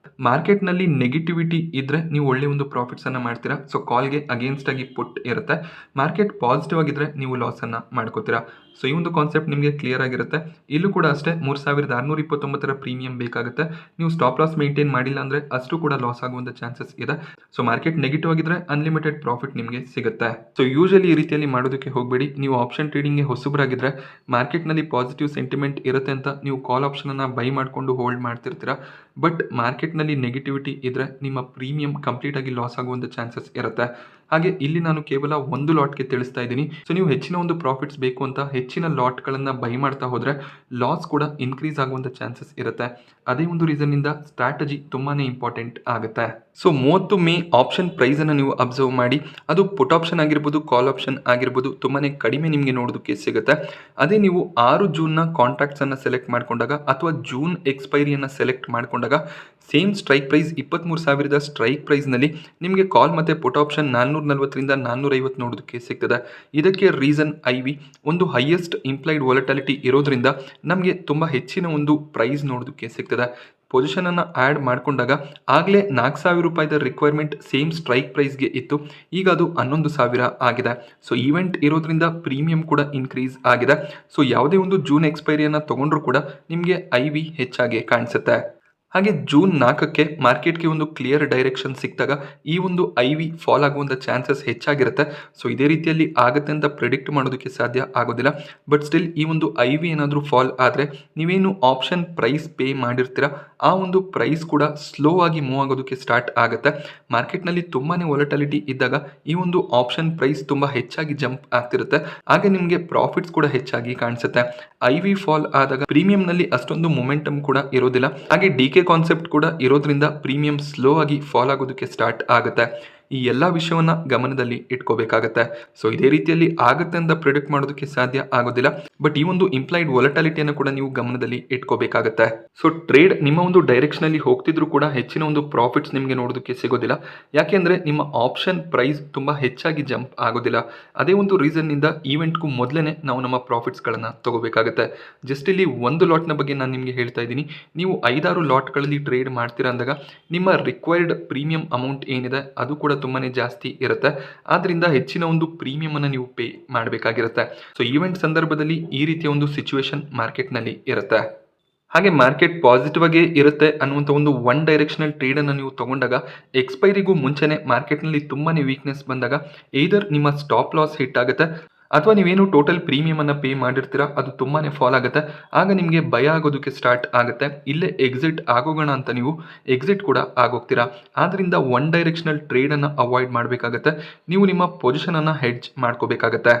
ಮಾರ್ಕೆಟ್ನಲ್ಲಿ ನೆಗೆಟಿವಿಟಿ ಇದ್ದರೆ ನೀವು ಒಳ್ಳೆ ಒಂದು ಪ್ರಾಫಿಟ್ಸನ್ನು ಮಾಡ್ತೀರಾ. ಸೊ ಕಾಲ್ಗೆ ಅಗೇನ್ಸ್ಟ್ ಆಗಿ ಪುಟ್ ಇರುತ್ತೆ. ಮಾರ್ಕೆಟ್ ಪಾಸಿಟಿವ್ ಆಗಿದ್ದರೆ ನೀವು ಲಾಸನ್ನು ಮಾಡ್ಕೋತೀರಾ. ಸೊ ಈ ಒಂದು ಕಾನ್ಸೆಪ್ಟ್ ನಿಮಗೆ ಕ್ಲಿಯರ್ ಆಗಿರುತ್ತೆ. ಇಲ್ಲೂ ಕೂಡ ಅಷ್ಟೇ 3,629ರ ಪ್ರೀಮಿಯಂ ಬೇಕಾಗುತ್ತೆ. ನೀವು ಸ್ಟಾಪ್ ಲಾಸ್ ಮೇಂಟೈನ್ ಮಾಡಿಲ್ಲ ಅಂದರೆ ಅಷ್ಟು ಕೂಡ ಲಾಸ್ ಆಗುವಂಥ ಚಾನ್ಸಸ್ ಇದೆ. ಸೊ ಮಾರ್ಕೆಟ್ ನೆಗೆಟಿವ್ ಆಗಿದ್ರೆ ಅನ್ಲಿಮಿಟೆಡ್ ಪ್ರಾಫಿಟ್ ನಿಮಗೆ ಸಿಗುತ್ತೆ. ಸೊ ಯೂಶಲಿ ಈ ರೀತಿಯಲ್ಲಿ ಮಾಡೋದಕ್ಕೆ ಹೋಗಬೇಡಿ. ನೀವು ಆಪ್ಷನ್ ಟ್ರೇಡಿಂಗ್ಗೆ ಹೊಸಬರಾಗಿದ್ದರೆ ಮಾರ್ಕೆಟ್ನಲ್ಲಿ ಪಾಸಿಟಿವ್ ಸೆಂಟಿಮೆಂಟ್ ಇರುತ್ತೆ ಅಂತ ನೀವು ಕಾಲ್ ಆಪ್ಷನನ್ನು ಬೈ ಮಾಡಿಕೊಂಡು ಹೋಲ್ಡ್ ಮಾಡ್ತಿರ್ತೀರಾ. ಬಟ್ ಮಾರ್ಕೆಟ್ನಲ್ಲಿ ನೆಗೆಟಿವಿಟಿ ಇದ್ದರೆ ನಿಮ್ಮ ಪ್ರೀಮಿಯಂ ಕಂಪ್ಲೀಟಾಗಿ ಲಾಸ್ ಆಗುವಂಥ ಚಾನ್ಸಸ್ ಇರುತ್ತೆ. ಹಾಗೆ ಇಲ್ಲಿ ನಾನು ಕೇವಲ ಒಂದು ಲಾಟ್ಗೆ ತಿಳಿಸ್ತಾ ಇದ್ದೀನಿ. ಸೊ ನೀವು ಹೆಚ್ಚಿನ ಒಂದು ಪ್ರಾಫಿಟ್ಸ್ ಬೇಕು ಅಂತ ಹೆಚ್ಚಿನ ಲಾಟ್ಗಳನ್ನು ಬೈ ಮಾಡ್ತಾ ಹೋದರೆ ಲಾಸ್ ಕೂಡ ಇನ್ಕ್ರೀಸ್ ಆಗುವಂಥ ಚಾನ್ಸಸ್ ಇರುತ್ತೆ. ಅದೇ ಒಂದು ರೀಸನ್ನಿಂದ ಸ್ಟ್ರಾಟಜಿ ತುಂಬಾ ಇಂಪಾರ್ಟೆಂಟ್ ಆಗುತ್ತೆ. ಸೊ 30 ಮೇ ಆಪ್ಷನ್ ಪ್ರೈಸನ್ನು ನೀವು ಅಬ್ಸರ್ವ್ ಮಾಡಿ. ಅದು ಪುಟ್ ಆಪ್ಷನ್ ಆಗಿರ್ಬೋದು, ಕಾಲ್ ಆಪ್ಷನ್ ಆಗಿರ್ಬೋದು, ತುಂಬಾ ಕಡಿಮೆ ನಿಮಗೆ ನೋಡೋದಕ್ಕೆ ಸಿಗುತ್ತೆ. ಅದೇ ನೀವು 6 ಜೂನ್ನ ಕಾಂಟ್ರಾಕ್ಟ್ಸನ್ನು ಸೆಲೆಕ್ಟ್ ಮಾಡಿಕೊಂಡಾಗ ಅಥವಾ ಜೂನ್ ಎಕ್ಸ್ಪೈರಿಯನ್ನು ಸೆಲೆಕ್ಟ್ ಮಾಡಿಕೊಂಡಾಗ ಸೇಮ್ ಸ್ಟ್ರೈಕ್ ಪ್ರೈಸ್ 23,000 ಸ್ಟ್ರೈಕ್ ಪ್ರೈಸ್ನಲ್ಲಿ ನಿಮಗೆ ಕಾಲ್ ಮತ್ತು ಪುಟ್ ಆಪ್ಷನ್ 440ರಿಂದ 450 ನೋಡೋದಕ್ಕೆ ಸಿಗ್ತದೆ. ಇದಕ್ಕೆ ರೀಸನ್ IV ಒಂದು ಹೈಯೆಸ್ಟ್ ಇಂಪ್ಲೈಡ್ ವಾಲಟಾಲಿಟಿ ಇರೋದ್ರಿಂದ ನಮಗೆ ತುಂಬ ಹೆಚ್ಚಿನ ಒಂದು ಪ್ರೈಸ್ ನೋಡೋದಕ್ಕೆ ಸಿಗ್ತದೆ. ಪೊಸಿಷನನ್ನು ಆ್ಯಡ್ ಮಾಡಿಕೊಂಡಾಗ ಆಗಲೇ 4,000 ರೂಪಾಯಿದ ರಿಕ್ವೈರ್ಮೆಂಟ್ ಸೇಮ್ ಸ್ಟ್ರೈಕ್ ಪ್ರೈಸ್ಗೆ ಇತ್ತು, ಈಗ ಅದು 11,000 ಆಗಿದೆ. ಸೊ ಈವೆಂಟ್ ಇರೋದ್ರಿಂದ ಪ್ರೀಮಿಯಂ ಕೂಡ ಇನ್ಕ್ರೀಸ್ ಆಗಿದೆ. ಸೊ ಯಾವುದೇ ಒಂದು ಜೂನ್ ಎಕ್ಸ್ಪೈರಿಯನ್ನು ತೊಗೊಂಡ್ರೂ ಕೂಡ ನಿಮಗೆ IV ಹೆಚ್ಚಾಗಿ ಕಾಣಿಸುತ್ತೆ. ಹಾಗೆ ಜೂನ್ 4ಕ್ಕೆ ಮಾರ್ಕೆಟ್ಗೆ ಒಂದು ಕ್ಲಿಯರ್ ಡೈರೆಕ್ಷನ್ ಸಿಕ್ಕಿದಾಗ ಈ ಒಂದು IV ಫಾಲ್ ಆಗುವಂಥ ಚಾನ್ಸಸ್ ಹೆಚ್ಚಾಗಿರುತ್ತೆ. ಸೊ ಇದೇ ರೀತಿಯಲ್ಲಿ ಆಗುತ್ತೆ ಅಂತ ಪ್ರಿಡಿಕ್ಟ್ ಮಾಡೋದಕ್ಕೆ ಸಾಧ್ಯ ಆಗೋದಿಲ್ಲ. ಬಟ್ ಸ್ಟಿಲ್ ಈ ಒಂದು IV ಏನಾದರೂ ಫಾಲ್ ಆದರೆ ನೀವೇನು ಆಪ್ಷನ್ ಪ್ರೈಸ್ ಪೇ ಮಾಡಿರ್ತೀರ ಆ ಒಂದು ಪ್ರೈಸ್ ಕೂಡ ಸ್ಲೋ ಆಗಿ ಮೂವ್ ಆಗೋದಕ್ಕೆ ಸ್ಟಾರ್ಟ್ ಆಗುತ್ತೆ. ಮಾರ್ಕೆಟ್ನಲ್ಲಿ ತುಂಬಾ ವಾಲಟಾಲಿಟಿ ಇದ್ದಾಗ ಈ ಒಂದು ಆಪ್ಷನ್ ಪ್ರೈಸ್ ತುಂಬ ಹೆಚ್ಚಾಗಿ ಜಂಪ್ ಆಗ್ತಿರುತ್ತೆ. ಹಾಗೆ ನಿಮಗೆ ಪ್ರಾಫಿಟ್ಸ್ ಕೂಡ ಹೆಚ್ಚಾಗಿ ಕಾಣಿಸುತ್ತೆ. IV ಫಾಲ್ ಆದಾಗ ಪ್ರೀಮಿಯಂನಲ್ಲಿ ಅಷ್ಟೊಂದು ಮೊಮೆಂಟಮ್ ಕೂಡ ಇರೋದಿಲ್ಲ. ಹಾಗೆ DK ಕಾನ್ಸೆಪ್ಟ್ ಕೂಡ ಇರೋದ್ರಿಂದ ಪ್ರೀಮಿಯಂ ಸ್ಲೋ ಆಗಿ ಫಾಲ್ ಆಗೋದಕ್ಕೆ ಸ್ಟಾರ್ಟ್ ಆಗುತ್ತೆ. ಈ ಎಲ್ಲ ವಿಷಯವನ್ನ ಗಮನದಲ್ಲಿ ಇಟ್ಕೋಬೇಕಾಗತ್ತೆ. ಸೊ ಇದೇ ರೀತಿಯಲ್ಲಿ ಆಗುತ್ತೆ ಅಂತ ಪ್ರಿಡಿಕ್ಟ್ ಮಾಡೋದಕ್ಕೆ ಸಾಧ್ಯ ಆಗೋದಿಲ್ಲ. ಬಟ್ ಈ ಒಂದು ಇಂಪ್ಲೈಡ್ ವಾಲಟಾಲಿಟಿಯನ್ನು ಕೂಡ ನೀವು ಗಮನದಲ್ಲಿ ಇಟ್ಕೋಬೇಕಾಗತ್ತೆ. ಸೊ ಟ್ರೇಡ್ ನಿಮ್ಮ ಒಂದು ಡೈರೆಕ್ಷನ್ ಅಲ್ಲಿ ಹೋಗ್ತಿದ್ರು ಕೂಡ ಹೆಚ್ಚಿನ ಒಂದು ಪ್ರಾಫಿಟ್ಸ್ ನಿಮಗೆ ನೋಡೋದಕ್ಕೆ ಸಿಗೋದಿಲ್ಲ. ಯಾಕೆಂದ್ರೆ ನಿಮ್ಮ ಆಪ್ಷನ್ ಪ್ರೈಸ್ ತುಂಬಾ ಹೆಚ್ಚಾಗಿ ಜಂಪ್ ಆಗೋದಿಲ್ಲ. ಅದೇ ಒಂದು ರೀಸನ್ ನಿಂದ ಈವೆಂಟ್ಗೂ ಮೊದಲೇ ನಾವು ನಮ್ಮ ಪ್ರಾಫಿಟ್ಸ್ ಗಳನ್ನ ತಗೋಬೇಕಾಗುತ್ತೆ. ಜಸ್ಟ್ ಇಲ್ಲಿ ಒಂದು ಲಾಟ್ನ ಬಗ್ಗೆ ನಾನು ನಿಮಗೆ ಹೇಳ್ತಾ ಇದ್ದೀನಿ. ನೀವು 5-6 ಲಾಟ್ಗಳಲ್ಲಿ ಟ್ರೇಡ್ ಮಾಡ್ತೀರಾ ಅಂದಾಗ ನಿಮ್ಮ ರಿಕ್ವೈರ್ಡ್ ಪ್ರೀಮಿಯಂ ಅಮೌಂಟ್ ಏನಿದೆ ಅದು ಕೂಡ ತುಂಬಾನೇ ಜಾಸ್ತಿ ಇರುತ್ತೆ. ಆದ್ರಿಂದ ಹೆಚ್ಚಿನ ಒಂದು ಪ್ರೀಮಿಯಂ ಅನ್ನು ನೀವು ಪೇ ಮಾಡಬೇಕಾಗಿರುತ್ತೆ. ಸೊ ಈವೆಂಟ್ ಸಂದರ್ಭದಲ್ಲಿ ಈ ರೀತಿಯ ಒಂದು ಸಿಚುವೇಶನ್ ಮಾರ್ಕೆಟ್ ನಲ್ಲಿ ಇರುತ್ತೆ. ಹಾಗೆ ಮಾರ್ಕೆಟ್ ಪಾಸಿಟಿವ್ ಆಗಿ ಇರುತ್ತೆ ಅನ್ನುವಂಥ ಒಂದು ಒನ್ ಡೈರೆಕ್ಷನಲ್ ಟ್ರೇಡ್ ಅನ್ನು ನೀವು ತಗೊಂಡಾಗ ಎಕ್ಸ್ಪೈರಿಗೂ ಮುಂಚೆನೆ ಮಾರ್ಕೆಟ್ ನಲ್ಲಿ ತುಂಬಾನೇ ವೀಕ್ನೆಸ್ ಬಂದಾಗ either ನಿಮ್ಮ ಸ್ಟಾಪ್ ಲಾಸ್ ಹಿಟ್ ಆಗುತ್ತೆ ಅಥವಾ ನೀವೇನು ಟೋಟಲ್ ಪ್ರೀಮಿಯಂ ಅನ್ನ ಪೇ ಮಾಡಿರ್ತೀರಾ ಅದು ತುಂಬಾನೇ ಫಾಲ್ ಆಗುತ್ತೆ. ಆಗ ನಿಮಗೆ ಭಯ ಆಗೋದಕ್ಕೆ ಸ್ಟಾರ್ಟ್ ಆಗುತ್ತೆ. ಇಲ್ಲೇ ಎಕ್ಸಿಟ್ ಆಗೋಗೋಣ ಅಂತ ನೀವು ಎಕ್ಸಿಟ್ ಕೂಡ ಆಗೋಗ್ತೀರಾ. ಆದ್ರಿಂದ ಒನ್ ಡೈರೆಕ್ಷನಲ್ ಟ್ರೇಡ್ ಅನ್ನ ಅವಾಯ್ಡ್ ಮಾಡಬೇಕಾಗತ್ತೆ. ನೀವು ನಿಮ್ಮ ಪೊಸಿಷನ್ ಅನ್ನ ಹೆಡ್ಜ್ ಮಾಡ್ಕೋಬೇಕಾಗತ್ತೆ.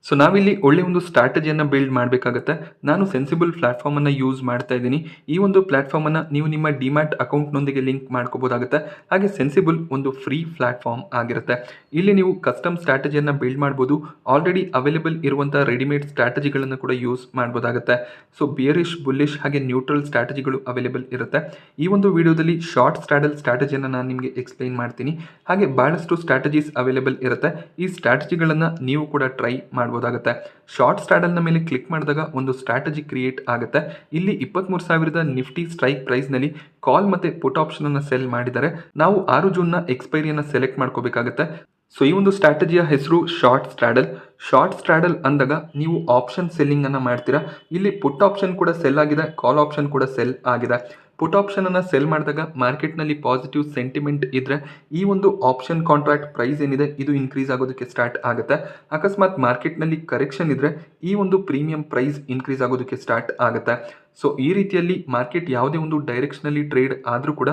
ಸೊ ನಾವಿಲ್ಲಿ ಒಳ್ಳೆ ಒಂದು ಸ್ಟ್ರಾಟಜಿಯನ್ನು ಬಿಲ್ಡ್ ಮಾಡಬೇಕಾಗುತ್ತೆ. ನಾನು ಸೆನ್ಸಿಬಲ್ ಪ್ಲಾಟ್ಫಾರ್ಮನ್ನು ಯೂಸ್ ಮಾಡ್ತಾ ಇದ್ದೀನಿ. ಈ ಒಂದು ಪ್ಲಾಟ್ಫಾರ್ಮನ್ನು ನೀವು ನಿಮ್ಮ ಡಿಮ್ಯಾಟ್ ಅಕೌಂಟ್ನೊಂದಿಗೆ ಲಿಂಕ್ ಮಾಡ್ಕೋಬೋದಾಗುತ್ತೆ. ಹಾಗೆ ಸೆನ್ಸಿಬಲ್ ಒಂದು ಫ್ರೀ ಪ್ಲಾಟ್ಫಾರ್ಮ್ ಆಗಿರುತ್ತೆ. ಇಲ್ಲಿ ನೀವು ಕಸ್ಟಮ್ ಸ್ಟ್ರಾಟಜಿಯನ್ನು ಬಿಲ್ಡ್ ಮಾಡ್ಬೋದು. ಆಲ್ರೆಡಿ ಅವೈಲೇಬಲ್ ಇರುವಂಥ ರೆಡಿಮೇಡ್ ಸ್ಟ್ರಾಟಜಿಗಳನ್ನು ಕೂಡ ಯೂಸ್ ಮಾಡ್ಬೋದಾಗುತ್ತೆ. ಸೊ ಬಿಯರಿಶ್, ಬುಲ್ಲಿಶ್ ಹಾಗೆ ನ್ಯೂಟ್ರಲ್ ಸ್ಟ್ರಾಟಜಿಗಳು ಅವೈಲೇಬಲ್ ಇರುತ್ತೆ. ಈ ಒಂದು ವಿಡಿಯೋದಲ್ಲಿ ಶಾರ್ಟ್ ಸ್ಟ್ರಾಡಲ್ ಸ್ಟ್ರಾಟಜಿಯನ್ನು ನಾನು ನಿಮಗೆ ಎಕ್ಸ್ಪ್ಲೈನ್ ಮಾಡ್ತೀನಿ. ಹಾಗೆ ಬಹಳಷ್ಟು ಸ್ಟ್ರಾಟಜೀಸ್ ಅವೈಲೇಬಲ್ ಇರುತ್ತೆ. ಈ ಸ್ಟ್ರಾಟಜಿಗಳನ್ನು ನೀವು ಕೂಡ ಟ್ರೈ ಮಾಡಬಹುದಾಗುತ್ತೆ. ಶಾರ್ಟ್ ಸ್ಟ್ರಾಡಲ್ನ ಮೇಲೆ ಕ್ಲಿಕ್ ಮಾಡಿದಾಗ ಒಂದು ಸ್ಟ್ರಾಟಜಿ ಕ್ರಿಯೇಟ್ ಆಗುತ್ತೆ. ಇಲ್ಲಿ 23,000 ನಿಫ್ಟಿ ಸ್ಟ್ರೈಕ್ ಪ್ರೈಸ್ನಲ್ಲಿ ಕಾಲ್ ಮತ್ತು ಪುಟ್ ಆಪ್ಷನ್ ಅನ್ನು ಸೆಲ್ ಮಾಡಿದರೆ ನಾವು 6 ಜೂನ್ನ ಎಕ್ಸ್ಪೈರಿಯನ್ನು ಸೆಲೆಕ್ಟ್ ಮಾಡ್ಕೋಬೇಕಾಗುತ್ತೆ. ಸೊ ಈ ಒಂದು ಸ್ಟ್ರಾಟಜಿಯ ಹೆಸರು ಶಾರ್ಟ್ ಸ್ಟ್ರಾಡಲ್. ಶಾರ್ಟ್ ಸ್ಟ್ರಾಡಲ್ ಅಂದಾಗ ನೀವು ಆಪ್ಷನ್ ಸೆಲ್ಲಿಂಗ್ ಅನ್ನು ಮಾಡ್ತೀರಾ. ಇಲ್ಲಿ ಪುಟ್ ಆಪ್ಷನ್ ಕೂಡ ಸೆಲ್ ಆಗಿದೆ, ಕಾಲ್ ಆಪ್ಷನ್ ಕೂಡ ಸೆಲ್ ಆಗಿದೆ. ಪುಟ್ ಆಪ್ಷನ್ ಅನ್ನು ಸೆಲ್ ಮಾಡಿದಾಗ ಮಾರ್ಕೆಟ್ನಲ್ಲಿ ಪಾಸಿಟಿವ್ ಸೆಂಟಿಮೆಂಟ್ ಇದ್ರೆ ಈ ಒಂದು ಆಪ್ಷನ್ ಕಾಂಟ್ರಾಕ್ಟ್ ಪ್ರೈಸ್ ಏನಿದೆ ಇದು ಇನ್ಕ್ರೀಸ್ ಆಗೋದಕ್ಕೆ ಸ್ಟಾರ್ಟ್ ಆಗುತ್ತೆ. ಅಕಸ್ಮಾತ್ ಮಾರ್ಕೆಟ್ನಲ್ಲಿ ಕರೆಕ್ಷನ್ ಇದ್ರೆ ಈ ಒಂದು ಪ್ರೀಮಿಯಂ ಪ್ರೈಸ್ ಇನ್ಕ್ರೀಸ್ ಆಗೋದಕ್ಕೆ ಸ್ಟಾರ್ಟ್ ಆಗುತ್ತೆ. ಸೊ ಈ ರೀತಿಯಲ್ಲಿ ಮಾರ್ಕೆಟ್ ಯಾವುದೇ ಒಂದು ಡೈರೆಕ್ಷನಲ್ಲಿ ಟ್ರೇಡ್ ಆದರೂ ಕೂಡ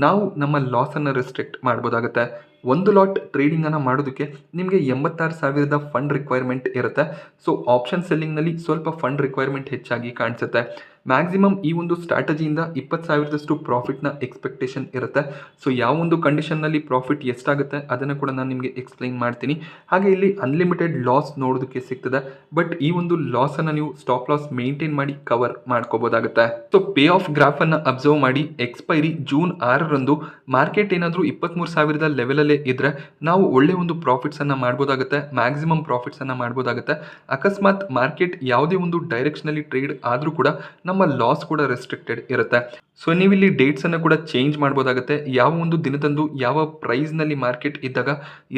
ನಾವು ನಮ್ಮ ಲಾಸನ್ನು ರೆಸ್ಟ್ರಿಕ್ಟ್ ಮಾಡ್ಬೋದಾಗುತ್ತೆ. ಒಂದು ಲಾಟ್ ಟ್ರೇಡಿಂಗನ್ನು ಮಾಡೋದಕ್ಕೆ ನಿಮಗೆ 86,000 ಫಂಡ್ ರಿಕ್ವೈರ್ಮೆಂಟ್ ಇರುತ್ತೆ. ಸೊ ಆಪ್ಷನ್ ಸೆಲ್ಲಿಂಗ್ನಲ್ಲಿ ಸ್ವಲ್ಪ ಫಂಡ್ ರಿಕ್ವೈರ್ಮೆಂಟ್ ಹೆಚ್ಚಾಗಿ ಕಾಣಿಸುತ್ತೆ. ಮ್ಯಾಕ್ಸಿಮಮ್ ಈ ಒಂದು ಸ್ಟ್ರಾಟಜಿಯಿಂದ 20,000ದಷ್ಟು ಪ್ರಾಫಿಟ್ನ ಎಕ್ಸ್ಪೆಕ್ಟೇಷನ್ ಇರುತ್ತೆ. ಸೊ ಯಾವ ಒಂದು ಕಂಡೀಷನ್ನಲ್ಲಿ ಪ್ರಾಫಿಟ್ ಎಷ್ಟಾಗುತ್ತೆ ಅದನ್ನು ಕೂಡ ನಾನು ನಿಮಗೆ ಎಕ್ಸ್ಪ್ಲೈನ್ ಮಾಡ್ತೀನಿ. ಹಾಗೆ ಇಲ್ಲಿ ಅನ್ಲಿಮಿಟೆಡ್ ಲಾಸ್ ನೋಡೋದಕ್ಕೆ ಸಿಗ್ತದೆ. ಬಟ್ ಈ ಒಂದು ಲಾಸನ್ನು ನೀವು ಸ್ಟಾಪ್ ಲಾಸ್ ಮೇಂಟೈನ್ ಮಾಡಿ ಕವರ್ ಮಾಡ್ಕೋಬೋದಾಗುತ್ತೆ. ಸೊ ಪೇ ಆಫ್ ಗ್ರಾಫನ್ನು ಅಬ್ಸರ್ವ್ ಮಾಡಿ. ಎಕ್ಸ್ಪೈರಿ ಜೂನ್ 6ರಂದು ಮಾರ್ಕೆಟ್ ಏನಾದರೂ 23,000 ಲೆವೆಲಲ್ಲೇ ಇದ್ರೆ ನಾವು ಒಳ್ಳೆ ಒಂದು ಪ್ರಾಫಿಟ್ಸನ್ನು ಮಾಡ್ಬೋದಾಗುತ್ತೆ. ಮ್ಯಾಕ್ಸಿಮಮ್ ಪ್ರಾಫಿಟ್ಸನ್ನು ಮಾಡ್ಬೋದಾಗುತ್ತೆ. ಅಕಸ್ಮಾತ್ ಮಾರ್ಕೆಟ್ ಯಾವುದೇ ಒಂದು ಡೈರೆಕ್ಷನಲ್ಲಿ ಟ್ರೇಡ್ ಆದರೂ ಕೂಡ ನಮ್ಮ ಲಾಸ್ ಕೂಡ ರೆಸ್ಟ್ರಿಕ್ಟೆಡ್ ಇರುತ್ತೆ. ಸೊ ನೀವಿಲ್ಲಿ ಡೇಟ್ಸ್ ಅನ್ನು ಕೂಡ ಚೇಂಜ್ ಮಾಡ್ಬೋದಾಗುತ್ತೆ. ಯಾವ ಒಂದು ದಿನದಂದು ಯಾವ ಪ್ರೈಸ್ನಲ್ಲಿ ಮಾರ್ಕೆಟ್ ಇದ್ದಾಗ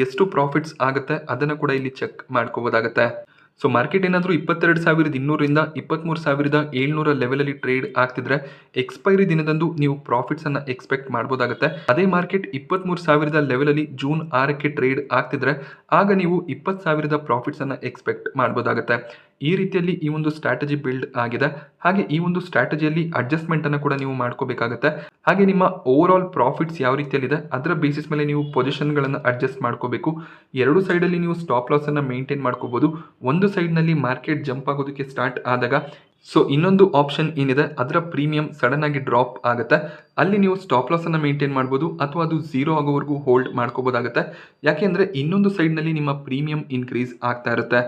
ಎಷ್ಟು ಪ್ರಾಫಿಟ್ಸ್ ಆಗುತ್ತೆ ಅದನ್ನು ಕೂಡ ಇಲ್ಲಿ ಚೆಕ್ ಮಾಡ್ಕೋಬೋದಾಗುತ್ತೆ. ಸೊ ಮಾರ್ಕೆಟ್ ಏನಾದರೂ 22,200ರಿಂದ 23,700 ಲೆವೆಲಲ್ಲಿ ಟ್ರೇಡ್ ಆಗ್ತಿದ್ರೆ ಎಕ್ಸ್ಪೈರಿ ದಿನದಂದು ನೀವು ಪ್ರಾಫಿಟ್ಸ್ ಅನ್ನ ಎಕ್ಸ್ಪೆಕ್ಟ್ ಮಾಡ್ಬೋದಾಗುತ್ತೆ. ಅದೇ ಮಾರ್ಕೆಟ್ 23,000 ಲೆವೆಲಲ್ಲಿ ಜೂನ್ 6ಕ್ಕೆ ಟ್ರೇಡ್ ಆಗ್ತಿದ್ರೆ ಆಗ ನೀವು 20,000 ಪ್ರಾಫಿಟ್ಸ್ ಅನ್ನ ಎಕ್ಸ್ಪೆಕ್ಟ್ ಮಾಡ್ಬೋದಾಗುತ್ತೆ. ಈ ರೀತಿಯಲ್ಲಿ ಈ ಒಂದು ಸ್ಟ್ರಾಟಜಿ ಬಿಲ್ಡ್ ಆಗಿದೆ. ಹಾಗೆ ಈ ಒಂದು ಸ್ಟ್ರಾಟಜಿಯಲ್ಲಿ ಅಡ್ಜಸ್ಟ್ಮೆಂಟ್ ಅನ್ನು ಕೂಡ ನೀವು ಮಾಡ್ಕೋಬೇಕಾಗುತ್ತೆ. ಹಾಗೆ ನಿಮ್ಮ ಓವರ್ ಆಲ್ ಪ್ರಾಫಿಟ್ಸ್ ಯಾವ ರೀತಿಯಲ್ಲಿದೆ ಅದರ ಬೇಸಿಸ್ ಮೇಲೆ ನೀವು ಪೊಸಿಷನ್ಗಳನ್ನು ಅಡ್ಜಸ್ಟ್ ಮಾಡ್ಕೋಬೇಕು. ಎರಡು ಸೈಡಲ್ಲಿ ನೀವು ಸ್ಟಾಪ್ ಲಾಸ್ ಅನ್ನು ಮೇಂಟೈನ್ ಮಾಡ್ಕೋಬಹುದು. ಒಂದು ಸೈಡ್ನಲ್ಲಿ ಮಾರ್ಕೆಟ್ ಜಂಪ್ ಆಗೋದಕ್ಕೆ ಸ್ಟಾರ್ಟ್ ಆದಾಗ ಇನ್ನೊಂದು ಆಪ್ಷನ್ ಏನಿದೆ ಅದರ ಪ್ರೀಮಿಯಂ ಸಡನ್ ಆಗಿ ಡ್ರಾಪ್ ಆಗುತ್ತೆ. ಅಲ್ಲಿ ನೀವು ಸ್ಟಾಪ್ ಲಾಸ್ ಅನ್ನು ಮೇಂಟೈನ್ ಮಾಡ್ಬೋದು ಅಥವಾ ಅದು ಝೀರೋ ಆಗೋವರೆಗೂ ಹೋಲ್ಡ್ ಮಾಡ್ಕೋಬೋದಾಗುತ್ತೆ. ಯಾಕೆಂದ್ರೆ ಇನ್ನೊಂದು ಸೈಡ್ನಲ್ಲಿ ನಿಮ್ಮ ಪ್ರೀಮಿಯಂ ಇನ್ಕ್ರೀಸ್ ಆಗ್ತಾ ಇರುತ್ತೆ.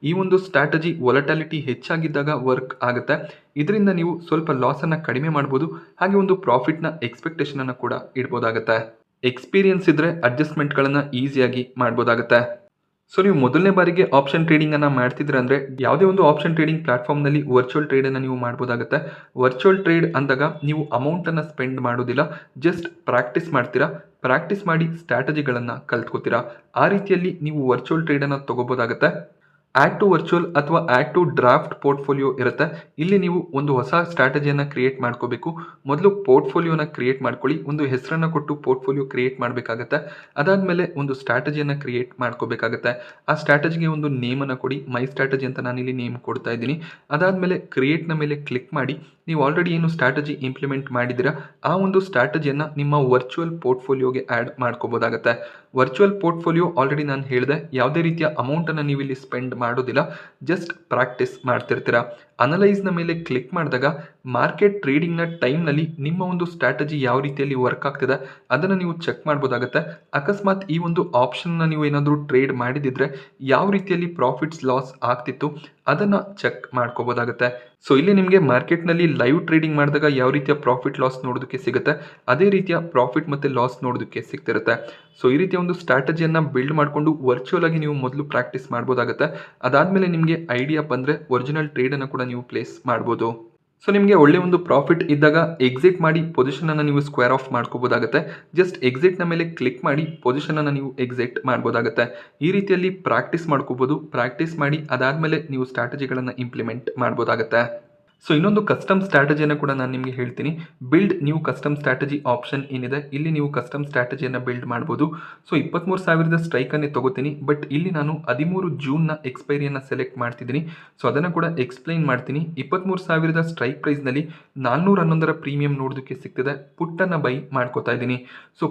ಈ ಒಂದು ಸ್ಟ್ರಾಟಜಿ ವೊಲಟಾಲಿಟಿ ಹೆಚ್ಚಾಗಿದ್ದಾಗ ವರ್ಕ್ ಆಗುತ್ತೆ. ಇದರಿಂದ ನೀವು ಸ್ವಲ್ಪ ಲಾಸ್ ಅನ್ನ ಕಡಿಮೆ ಮಾಡ್ಬೋದು. ಹಾಗೆ ಒಂದು ಪ್ರಾಫಿಟ್ನ ಎಕ್ಸ್ಪೆಕ್ಟೇಷನ್ ಅನ್ನು ಕೂಡ ಇಡ್ಬೋದಾಗುತ್ತೆ. ಎಕ್ಸ್ಪೀರಿಯನ್ಸ್ ಇದ್ರೆ ಅಡ್ಜಸ್ಟ್ಮೆಂಟ್ಗಳನ್ನು ಈಸಿಯಾಗಿ ಮಾಡ್ಬೋದಾಗುತ್ತೆ. ನೀವು ಮೊದಲನೇ ಬಾರಿಗೆ ಆಪ್ಷನ್ ಟ್ರೇಡಿಂಗ್ ಅನ್ನ ಮಾಡ್ತಿದ್ರೆ ಅಂದ್ರೆ ಯಾವುದೇ ಒಂದು ಆಪ್ಷನ್ ಟ್ರೇಡಿಂಗ್ ಪ್ಲಾಟ್ಫಾರ್ಮ್ ನಲ್ಲಿ ವರ್ಚುವಲ್ ಟ್ರೇಡ್ ಅನ್ನ ನೀವು ಮಾಡಬಹುದಾಗುತ್ತೆ. ವರ್ಚುವಲ್ ಟ್ರೇಡ್ ಅಂದಾಗ ನೀವು ಅಮೌಂಟ್ ಅನ್ನ ಸ್ಪೆಂಡ್ ಮಾಡೋದಿಲ್ಲ, ಜಸ್ಟ್ ಪ್ರಾಕ್ಟೀಸ್ ಮಾಡ್ತೀರಾ. ಪ್ರಾಕ್ಟೀಸ್ ಮಾಡಿ ಸ್ಟ್ರಾಟಜಿಗಳನ್ನ ಕಲ್ತ್ಕೋತೀರಾ. ಆ ರೀತಿಯಲ್ಲಿ ನೀವು ವರ್ಚುವಲ್ ಟ್ರೇಡ್ ಅನ್ನ ತಗೋಬಹುದಾಗುತ್ತೆ. ಆ್ಯಡ್ ಟು ವರ್ಚುವಲ್ ಅಥವಾ ಆ್ಯಡ್ ಟು ಡ್ರಾಫ್ಟ್ ಪೋರ್ಟ್ಫೋಲಿಯೋ ಇರುತ್ತೆ. ಇಲ್ಲಿ ನೀವು ಒಂದು ಹೊಸ ಸ್ಟ್ರಾಟಜಿಯನ್ನು ಕ್ರಿಯೇಟ್ ಮಾಡ್ಕೋಬೇಕು. ಮೊದಲು ಪೋರ್ಟ್ಫೋಲಿಯೋನ ಕ್ರಿಯೇಟ್ ಮಾಡ್ಕೊಳ್ಳಿ. ಒಂದು ಹೆಸರನ್ನು ಕೊಟ್ಟು ಪೋರ್ಟ್ಫೋಲಿಯೋ ಕ್ರಿಯೇಟ್ ಮಾಡಬೇಕಾಗತ್ತೆ. ಅದಾದಮೇಲೆ ಒಂದು ಸ್ಟ್ರಾಟಜಿಯನ್ನು ಕ್ರಿಯೇಟ್ ಮಾಡ್ಕೋಬೇಕಾಗತ್ತೆ. ಆ ಸ್ಟ್ರಾಟಜಿಗೆ ಒಂದು ನೇಮನ್ನು ಕೊಡಿ. ಮೈ ಸ್ಟ್ರಾಟಜಿ ಅಂತ ನಾನಿಲ್ಲಿ ನೇಮ್ ಕೊಡ್ತಾ ಇದ್ದೀನಿ. ಅದಾದಮೇಲೆ ಕ್ರಿಯೇಟ್ನ ಮೇಲೆ ಕ್ಲಿಕ್ ಮಾಡಿ ನೀವು ಆಲ್ರೆಡಿ ಏನು ಸ್ಟ್ರಾಟಜಿ ಇಂಪ್ಲಿಮೆಂಟ್ ಮಾಡಿದ್ದೀರಾ ಆ ಒಂದು ಸ್ಟ್ರಾಟಜಿಯನ್ನು ನಿಮ್ಮ ವರ್ಚುವಲ್ ಪೋರ್ಟ್ಫೋಲಿಯೋಗೆ ಆ್ಯಡ್ ಮಾಡ್ಕೋಬೋದಾಗತ್ತೆ. ವರ್ಚುವಲ್ ಪೋರ್ಟ್ಫೋಲಿಯೋ ಆಲ್ರೆಡಿ ನಾನು ಹೇಳಿದೆ, ಯಾವುದೇ ರೀತಿಯ ಅಮೌಂಟನ್ನು ನೀವು ಇಲ್ಲಿ ಸ್ಪೆಂಡ್ ಮಾಡೋದಿಲ್ಲ, ಜಸ್ಟ್ ಪ್ರಾಕ್ಟೀಸ್ ಮಾಡ್ತಿರ್ತೀರಾ. ಅನಲೈಸ್ನ ಮೇಲೆ ಕ್ಲಿಕ್ ಮಾಡಿದಾಗ ಮಾರ್ಕೆಟ್ ಟ್ರೇಡಿಂಗ್ನ ಟೈಮ್ನಲ್ಲಿ ನಿಮ್ಮ ಒಂದು ಸ್ಟ್ರಾಟಜಿ ಯಾವ ರೀತಿಯಲ್ಲಿ ವರ್ಕ್ ಆಗ್ತಿದೆ ಅದನ್ನು ನೀವು ಚೆಕ್ ಮಾಡ್ಬೋದಾಗುತ್ತೆ. ಅಕಸ್ಮಾತ್ ಈ ಒಂದು ಆಪ್ಷನ್ನ ನೀವು ಏನಾದರೂ ಟ್ರೇಡ್ ಮಾಡಿದಿದ್ರೆ ಯಾವ ರೀತಿಯಲ್ಲಿ ಪ್ರಾಫಿಟ್ಸ್ ಲಾಸ್ ಆಗ್ತಿತ್ತು ಅದನ್ನು ಚೆಕ್ ಮಾಡ್ಕೋಬೋದಾಗುತ್ತೆ. ಇಲ್ಲಿ ನಿಮಗೆ ಮಾರ್ಕೆಟ್ನಲ್ಲಿ ಲೈವ್ ಟ್ರೇಡಿಂಗ್ ಮಾಡಿದಾಗ ಯಾವ ರೀತಿಯ ಪ್ರಾಫಿಟ್ ಲಾಸ್ ನೋಡೋದಕ್ಕೆ ಸಿಗುತ್ತೆ ಅದೇ ರೀತಿಯ ಪ್ರಾಫಿಟ್ ಮತ್ತು ಲಾಸ್ ನೋಡೋದಕ್ಕೆ ಸಿಗ್ತಿರುತ್ತೆ. ಈ ರೀತಿಯ ಒಂದು ಸ್ಟ್ರಾಟಜಿಯನ್ನು ಬಿಲ್ಡ್ ಮಾಡಿಕೊಂಡು ವರ್ಚುವಲ್ ಆಗಿ ನೀವು ಮೊದಲು ಪ್ರಾಕ್ಟೀಸ್ ಮಾಡ್ಬೋದಾಗುತ್ತೆ. ಅದಾದಮೇಲೆ ನಿಮಗೆ ಐಡಿಯಾ ಬಂದರೆ ಒರಿಜಿನಲ್ ಟ್ರೇಡನ್ನು ಕೂಡ ನೀವು ಪ್ಲೇಸ್ ಮಾಡ್ಬೋದು. ನಿಮಗೆ ಒಳ್ಳೆ ಒಂದು ಪ್ರಾಫಿಟ್ ಇದ್ದಾಗ ಎಕ್ಸಿಟ್ ಮಾಡಿ ಪೊಸಿಷನ್ ಅನ್ನು ನೀವು ಸ್ಕ್ವೇರ್ ಆಫ್ ಮಾಡ್ಕೋಬೋದಾಗುತ್ತೆ. ಜಸ್ಟ್ ಎಕ್ಸಿಟ್ನ ಮೇಲೆ ಕ್ಲಿಕ್ ಮಾಡಿ ಪೊಸಿಷನ್ ಅನ್ನು ನೀವು ಎಕ್ಸಿಟ್ ಮಾಡ್ಬೋದಾಗುತ್ತೆ. ಈ ರೀತಿಯಲ್ಲಿ ಪ್ರಾಕ್ಟೀಸ್ ಮಾಡ್ಕೋಬಹುದು. ಪ್ರಾಕ್ಟೀಸ್ ಮಾಡಿ ಅದಾದಮೇಲೆ ನೀವು ಸ್ಟ್ರಾಟಜಿಗಳನ್ನು ಇಂಪ್ಲಿಮೆಂಟ್ ಮಾಡ್ಬೋದಾಗುತ್ತೆ. ಇನ್ನೊಂದು ಕಸ್ಟಮ್ ಸ್ಟ್ರಾಟಜಿಯನ್ನು ಕೂಡ ನಾನು ನಿಮಗೆ ಹೇಳ್ತೀನಿ. Build new custom strategy option ಏನಿದೆ ಇಲ್ಲಿ ನೀವು ಕಸ್ಟಮ್ ಸ್ಟ್ರಾಟಜಿಯನ್ನು ಬಿಲ್ಡ್ ಮಾಡ್ಬೋದು. 23,000 ಸ್ಟ್ರೈಕನ್ನೇ ತಗೋತೀನಿ, ಬಟ್ ಇಲ್ಲಿ ನಾನು 13 ಜೂನ್ನ ಎಕ್ಸ್ಪೈರಿಯನ್ನು ಸೆಲೆಕ್ಟ್ ಮಾಡ್ತಿದ್ದೀನಿ. ಅದನ್ನು ಕೂಡ ಎಕ್ಸ್ಪ್ಲೈನ್ ಮಾಡ್ತೀನಿ. 23,000 ಸ್ಟ್ರೈಕ್ ಪ್ರೈಸ್ನಲ್ಲಿ 411 ಪ್ರೀಮಿಯಂ ನೋಡೋದಕ್ಕೆ ಸಿಗ್ತದೆ. ಪುಟ್ಟನ್ನು ಬೈ ಮಾಡ್ಕೋತಾ ಇದ್ದೀನಿ.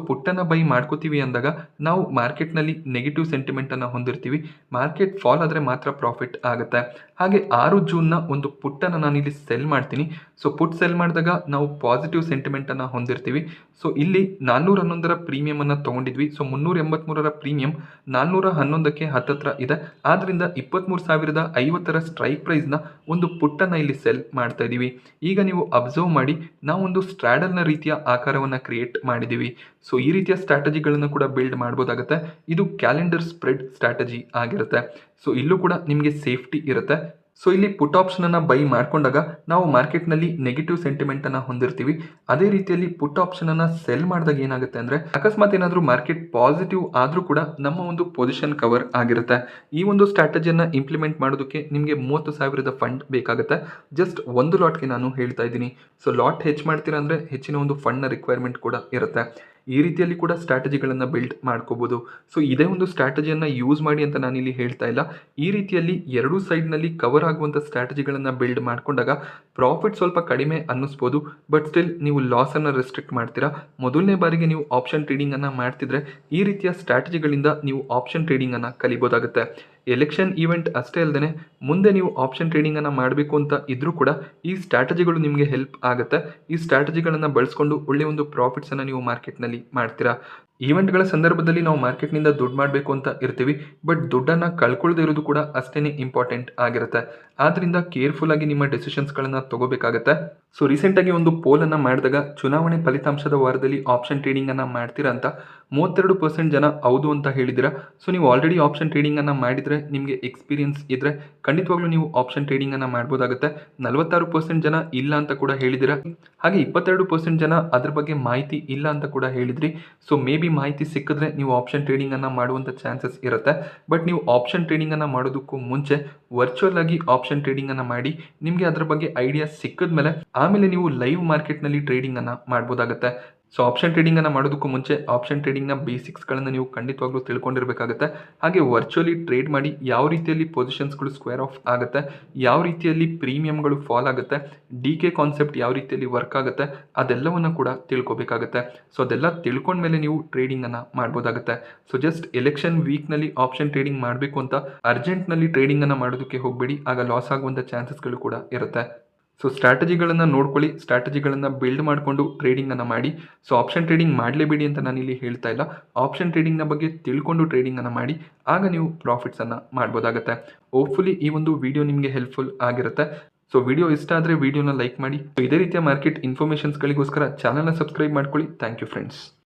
ಪುಟ್ಟನ್ನು ಬೈ ಮಾಡ್ಕೋತೀವಿ ಅಂದಾಗ ನಾವು ಮಾರ್ಕೆಟ್ನಲ್ಲಿ ನೆಗೆಟಿವ್ ಸೆಂಟಿಮೆಂಟನ್ನು ಹೊಂದಿರ್ತೀವಿ. ಮಾರ್ಕೆಟ್ ಫಾಲ್ ಆದರೆ ಮಾತ್ರ ಪ್ರಾಫಿಟ್ ಆಗುತ್ತೆ. ಹಾಗೆ 6 ಜೂನ್ನ ಒಂದು ಪುಟ್ಟನ್ನು ನಾನು ಇಲ್ಲಿ ಸೆಲ್ ಮಾಡ್ತೀನಿ. ಪುಟ್ ಸೆಲ್ ಮಾಡಿದಾಗ ನಾವು ಪಾಸಿಟಿವ್ ಸೆಂಟಿಮೆಂಟನ್ನು ಹೊಂದಿರ್ತೀವಿ. ಇಲ್ಲಿ 411 ಪ್ರೀಮಿಯಂ ಅನ್ನು ತೊಗೊಂಡಿದ್ವಿ. 383 ಪ್ರೀಮಿಯಂ 411ಕ್ಕೆ ಹತ್ತತ್ರ ಇದೆ. ಆದ್ದರಿಂದ 23,050 ಸ್ಟ್ರೈಕ್ ಪ್ರೈಸ್ನ ಒಂದು ಪುಟ್ಟನ್ನು ಇಲ್ಲಿ ಸೆಲ್ ಮಾಡ್ತಾ ಇದ್ದೀವಿ. ಈಗ ನೀವು ಅಬ್ಸರ್ವ್ ಮಾಡಿ ನಾವೊಂದು ಸ್ಟ್ರಾಡಲ್ನ ರೀತಿಯ ಆಕಾರವನ್ನು ಕ್ರಿಯೇಟ್ ಮಾಡಿದ್ದೀವಿ. ಈ ರೀತಿಯ ಸ್ಟ್ರಾಟಜಿಗಳನ್ನು ಕೂಡ ಬಿಲ್ಡ್ ಮಾಡ್ಬೋದಾಗುತ್ತೆ. ಇದು ಕ್ಯಾಲೆಂಡರ್ ಸ್ಪ್ರೆಡ್ ಸ್ಟ್ರಾಟಜಿ ಆಗಿರುತ್ತೆ. ಇಲ್ಲೂ ಕೂಡ ನಿಮಗೆ ಸೇಫ್ಟಿ ಇರುತ್ತೆ. ಇಲ್ಲಿ ಪುಟ್ ಆಪ್ಷನ್ ಅನ್ನು ಬೈ ಮಾಡ್ಕೊಂಡಾಗ ನಾವು ಮಾರ್ಕೆಟ್ನಲ್ಲಿ ನೆಗೆಟಿವ್ ಸೆಂಟಿಮೆಂಟ್ ಅನ್ನು ಹೊಂದಿರ್ತೀವಿ. ಅದೇ ರೀತಿಯಲ್ಲಿ ಪುಟ್ ಆಪ್ಷನ್ ಅನ್ನು ಸೆಲ್ ಮಾಡಿದಾಗ ಏನಾಗುತ್ತೆ ಅಂದ್ರೆ ಅಕಸ್ಮಾತ್ ಏನಾದರೂ ಮಾರ್ಕೆಟ್ ಪಾಸಿಟಿವ್ ಆದರೂ ಕೂಡ ನಮ್ಮ ಒಂದು ಪೊಸಿಷನ್ ಕವರ್ ಆಗಿರುತ್ತೆ. ಈ ಒಂದು ಸ್ಟ್ರಾಟಜಿಯನ್ನು ಇಂಪ್ಲಿಮೆಂಟ್ ಮಾಡೋದಕ್ಕೆ ನಿಮಗೆ 30,000 ಫಂಡ್ ಬೇಕಾಗುತ್ತೆ. ಜಸ್ಟ್ ಒಂದು ಲಾಟ್ಗೆ ನಾನು ಹೇಳ್ತಾ ಇದ್ದೀನಿ. ಲಾಟ್ ಹೆಚ್ಚು ಮಾಡ್ತೀರಾ ಅಂದರೆ ಹೆಚ್ಚಿನ ಒಂದು ಫಂಡ್ನ ರಿಕ್ವೈರ್ಮೆಂಟ್ ಕೂಡ ಇರುತ್ತೆ. ಈ ರೀತಿಯಲ್ಲಿ ಕೂಡ ಸ್ಟ್ರಾಟಜಿಗಳನ್ನು ಬಿಲ್ಡ್ ಮಾಡ್ಕೋಬಹುದು. ಇದೇ ಒಂದು ಸ್ಟ್ರಾಟಜಿಯನ್ನು ಯೂಸ್ ಮಾಡಿ ಅಂತ ನಾನಿಲ್ಲಿ ಹೇಳ್ತಾ ಇಲ್ಲ. ಈ ರೀತಿಯಲ್ಲಿ ಎರಡೂ ಸೈಡ್ನಲ್ಲಿ ಕವರ್ ಆಗುವಂಥ ಸ್ಟ್ರಾಟಜಿಗಳನ್ನು ಬಿಲ್ಡ್ ಮಾಡ್ಕೊಂಡಾಗ ಪ್ರಾಫಿಟ್ ಸ್ವಲ್ಪ ಕಡಿಮೆ ಅನ್ನಿಸ್ಬೋದು, ಬಟ್ ಸ್ಟಿಲ್ ನೀವು ಲಾಸನ್ನು ರೆಸ್ಟ್ರಿಕ್ಟ್ ಮಾಡ್ತೀರಾ. ಮೊದಲನೇ ಬಾರಿಗೆ ನೀವು ಆಪ್ಷನ್ ಟ್ರೇಡಿಂಗನ್ನು ಮಾಡ್ತಿದ್ರೆ ಈ ರೀತಿಯ ಸ್ಟ್ರಾಟಜಿಗಳಿಂದ ನೀವು ಆಪ್ಷನ್ ಟ್ರೇಡಿಂಗನ್ನು ಕಲಿಬೋದಾಗುತ್ತೆ. ಎಲೆಕ್ಷನ್ ಈವೆಂಟ್ ಅಷ್ಟೇ ಅಲ್ಲದೆ ಮುಂದೆ ನೀವು ಆಪ್ಷನ್ ಟ್ರೇಡಿಂಗನ್ನು ಮಾಡಬೇಕು ಅಂತ ಇದ್ರೂ ಕೂಡ ಈ ಸ್ಟ್ರಾಟಜಿಗಳು ನಿಮಗೆ ಹೆಲ್ಪ್ ಆಗುತ್ತೆ. ಈ ಸ್ಟ್ರಾಟಜಿಗಳನ್ನು ಬಳಸ್ಕೊಂಡು ಒಳ್ಳೆಯ ಒಂದು ಪ್ರಾಫಿಟ್ಸನ್ನು ನೀವು ಮಾರ್ಕೆಟ್ನಲ್ಲಿ ಮಾಡ್ತೀರಾ. ಈವೆಂಟ್ಗಳ ಸಂದರ್ಭದಲ್ಲಿ ನಾವು ಮಾರ್ಕೆಟ್ನಿಂದ ದುಡ್ಡು ಮಾಡಬೇಕು ಅಂತ ಇರ್ತೀವಿ, ಬಟ್ ದುಡ್ಡನ್ನು ಕಳ್ಕೊಳ್ಳದೆ ಇರೋದು ಕೂಡ ಅಷ್ಟೇ ಇಂಪಾರ್ಟೆಂಟ್ ಆಗಿರುತ್ತೆ. ಆದ್ದರಿಂದ ಕೇರ್ಫುಲ್ ಆಗಿ ನಿಮ್ಮ ಡೆಸಿಷನ್ಸ್ಗಳನ್ನು ತಗೋಬೇಕಾಗತ್ತೆ. ರೀಸೆಂಟಾಗಿ ಒಂದು ಪೋಲನ್ನು ಮಾಡಿದಾಗ ಚುನಾವಣೆ ಫಲಿತಾಂಶದ ವಾರದಲ್ಲಿ ಆಪ್ಷನ್ ಟ್ರೇಡಿಂಗನ್ನು ಮಾಡ್ತೀರಾ ಅಂತ 32% ಜನ ಹೌದು ಅಂತ ಹೇಳಿದ್ದೀರಾ. ನೀವು ಆಲ್ರೆಡಿ ಆಪ್ಷನ್ ಟ್ರೇಡಿಂಗನ್ನು ಮಾಡಿದರೆ ನಿಮಗೆ ಎಕ್ಸ್ಪೀರಿಯನ್ಸ್ ಇದ್ದರೆ ಖಂಡಿತವಾಗ್ಲೂ ನೀವು ಆಪ್ಷನ್ ಟ್ರೇಡಿಂಗನ್ನು ಮಾಡ್ಬೋದಾಗುತ್ತೆ. 46% ಜನ ಇಲ್ಲ ಅಂತ ಕೂಡ ಹೇಳಿದ್ದೀರಾ. ಹಾಗೆ 22% ಜನ ಅದ್ರ ಬಗ್ಗೆ ಮಾಹಿತಿ ಇಲ್ಲ ಅಂತ ಕೂಡ ಹೇಳಿದ್ರಿ. ಮೇ ಬಿ ಮಾಹಿತಿ ಸಿಕ್ಕಿದ್ರೆ ನೀವು ಆಪ್ಷನ್ ಟ್ರೇಡಿಂಗನ್ನು ಮಾಡುವಂಥ ಚಾನ್ಸಸ್ ಇರುತ್ತೆ. ಬಟ್ ನೀವು ಆಪ್ಷನ್ ಟ್ರೇಡಿಂಗನ್ನು ಮಾಡೋದಕ್ಕೂ ಮುಂಚೆ ವರ್ಚುವಲ್ ಆಗಿ ಆಪ್ಷನ್ ಟ್ರೇಡಿಂಗನ್ನು ಮಾಡಿ ನಿಮಗೆ ಅದರ ಬಗ್ಗೆ ಐಡಿಯಾ ಸಿಕ್ಕಿದ ಮೇಲೆ ಆಮೇಲೆ ನೀವು ಲೈವ್ ಮಾರ್ಕೆಟ್ನಲ್ಲಿ ಟ್ರೇಡಿಂಗನ್ನು ಮಾಡ್ಬೋದಾಗುತ್ತೆ. ಸೊ ಆಪ್ಷನ್ ಟ್ರೇಡಿಂಗನ್ನು ಮಾಡೋದಕ್ಕೂ ಮುಂಚೆ ಆಪ್ಷನ್ ಟ್ರೇಡಿಂಗ್ನ ಬೇಸಿಕ್ಸ್ಗಳನ್ನು ನೀವು ಖಂಡಿತವಾಗ್ಲೂ ತಿಳ್ಕೊಂಡಿರಬೇಕಾಗುತ್ತೆ. ಹಾಗೆ ವರ್ಚುವಲಿ ಟ್ರೇಡ್ ಮಾಡಿ ಯಾವ ರೀತಿಯಲ್ಲಿ ಪೊಸಿಷನ್ಸ್ಗಳು ಸ್ಕ್ವೇರ್ ಆಫ್ ಆಗುತ್ತೆ, ಯಾವ ರೀತಿಯಲ್ಲಿ ಪ್ರೀಮಿಯಮ್ಗಳು ಫಾಲ್ ಆಗುತ್ತೆ, ಡಿ.ಕೆ ಕಾನ್ಸೆಪ್ಟ್ ಯಾವ ರೀತಿಯಲ್ಲಿ ವರ್ಕ್ ಆಗುತ್ತೆ ಅದೆಲ್ಲವನ್ನು ಕೂಡ ತಿಳ್ಕೊಬೇಕಾಗುತ್ತೆ. ಸೊ ಅದೆಲ್ಲ ತಿಳ್ಕೊಂಡ್ಮೇಲೆ ನೀವು ಟ್ರೇಡಿಂಗನ್ನು ಮಾಡ್ಬೋದಾಗುತ್ತೆ. ಸೊ ಜಸ್ಟ್ ಎಲೆಕ್ಷನ್ ವೀಕ್ನಲ್ಲಿ ಆಪ್ಷನ್ ಟ್ರೇಡಿಂಗ್ ಮಾಡಬೇಕು ಅಂತ ಅರ್ಜೆಂಟ್ನಲ್ಲಿ ಟ್ರೇಡಿಂಗನ್ನು ಮಾಡೋದಕ್ಕೆ ಹೋಗಬೇಡಿ, ಆಗ ಲಾಸ್ ಆಗುವಂಥ ಚಾನ್ಸಸ್ಗಳು ಕೂಡ ಇರುತ್ತೆ. ಸೊ ಸ್ಟ್ರಾಟಜಿಗಳನ್ನು ನೋಡ್ಕೊಳ್ಳಿ, ಸ್ಟ್ರಾಟಜಿಗಳನ್ನು ಬಿಲ್ಡ್ ಮಾಡಿಕೊಂಡು ಟ್ರೇಡಿಂಗನ್ನು ಮಾಡಿ. ಸೊ ಆಪ್ಷನ್ ಟ್ರೇಡಿಂಗ್ ಮಾಡಲೇಬೇಡಿ ಅಂತ ನಾನು ಇಲ್ಲಿ ಹೇಳ್ತಾ ಇಲ್ಲ, ಆಪ್ಷನ್ ಟ್ರೇಡಿಂಗ್ನ ಬಗ್ಗೆ ತಿಳ್ಕೊಂಡು ಟ್ರೇಡಿಂಗನ್ನು ಮಾಡಿ, ಆಗ ನೀವು ಪ್ರಾಫಿಟ್ಸನ್ನು ಮಾಡ್ಬೋದಾಗುತ್ತೆ. ಹೋಪ್ಫುಲಿ ಈ ಒಂದು ವಿಡಿಯೋ ನಿಮಗೆ ಹೆಲ್ಪ್ಫುಲ್ ಆಗಿರುತ್ತೆ. ಸೊ ವಿಡಿಯೋ ಇಷ್ಟ ಆದರೆ ವಿಡಿಯೋನ ಲೈಕ್ ಮಾಡಿ. ಇದೇ ರೀತಿಯ ಮಾರ್ಕೆಟ್ ಇನ್ಫಾರ್ಮೇಷನ್ಸ್ಗಳಿಗೋಸ್ಕರ ಚಾನಲ್ನ ಸಬ್ಸ್ಕ್ರೈಬ್ ಮಾಡ್ಕೊಳ್ಳಿ. Thank you friends.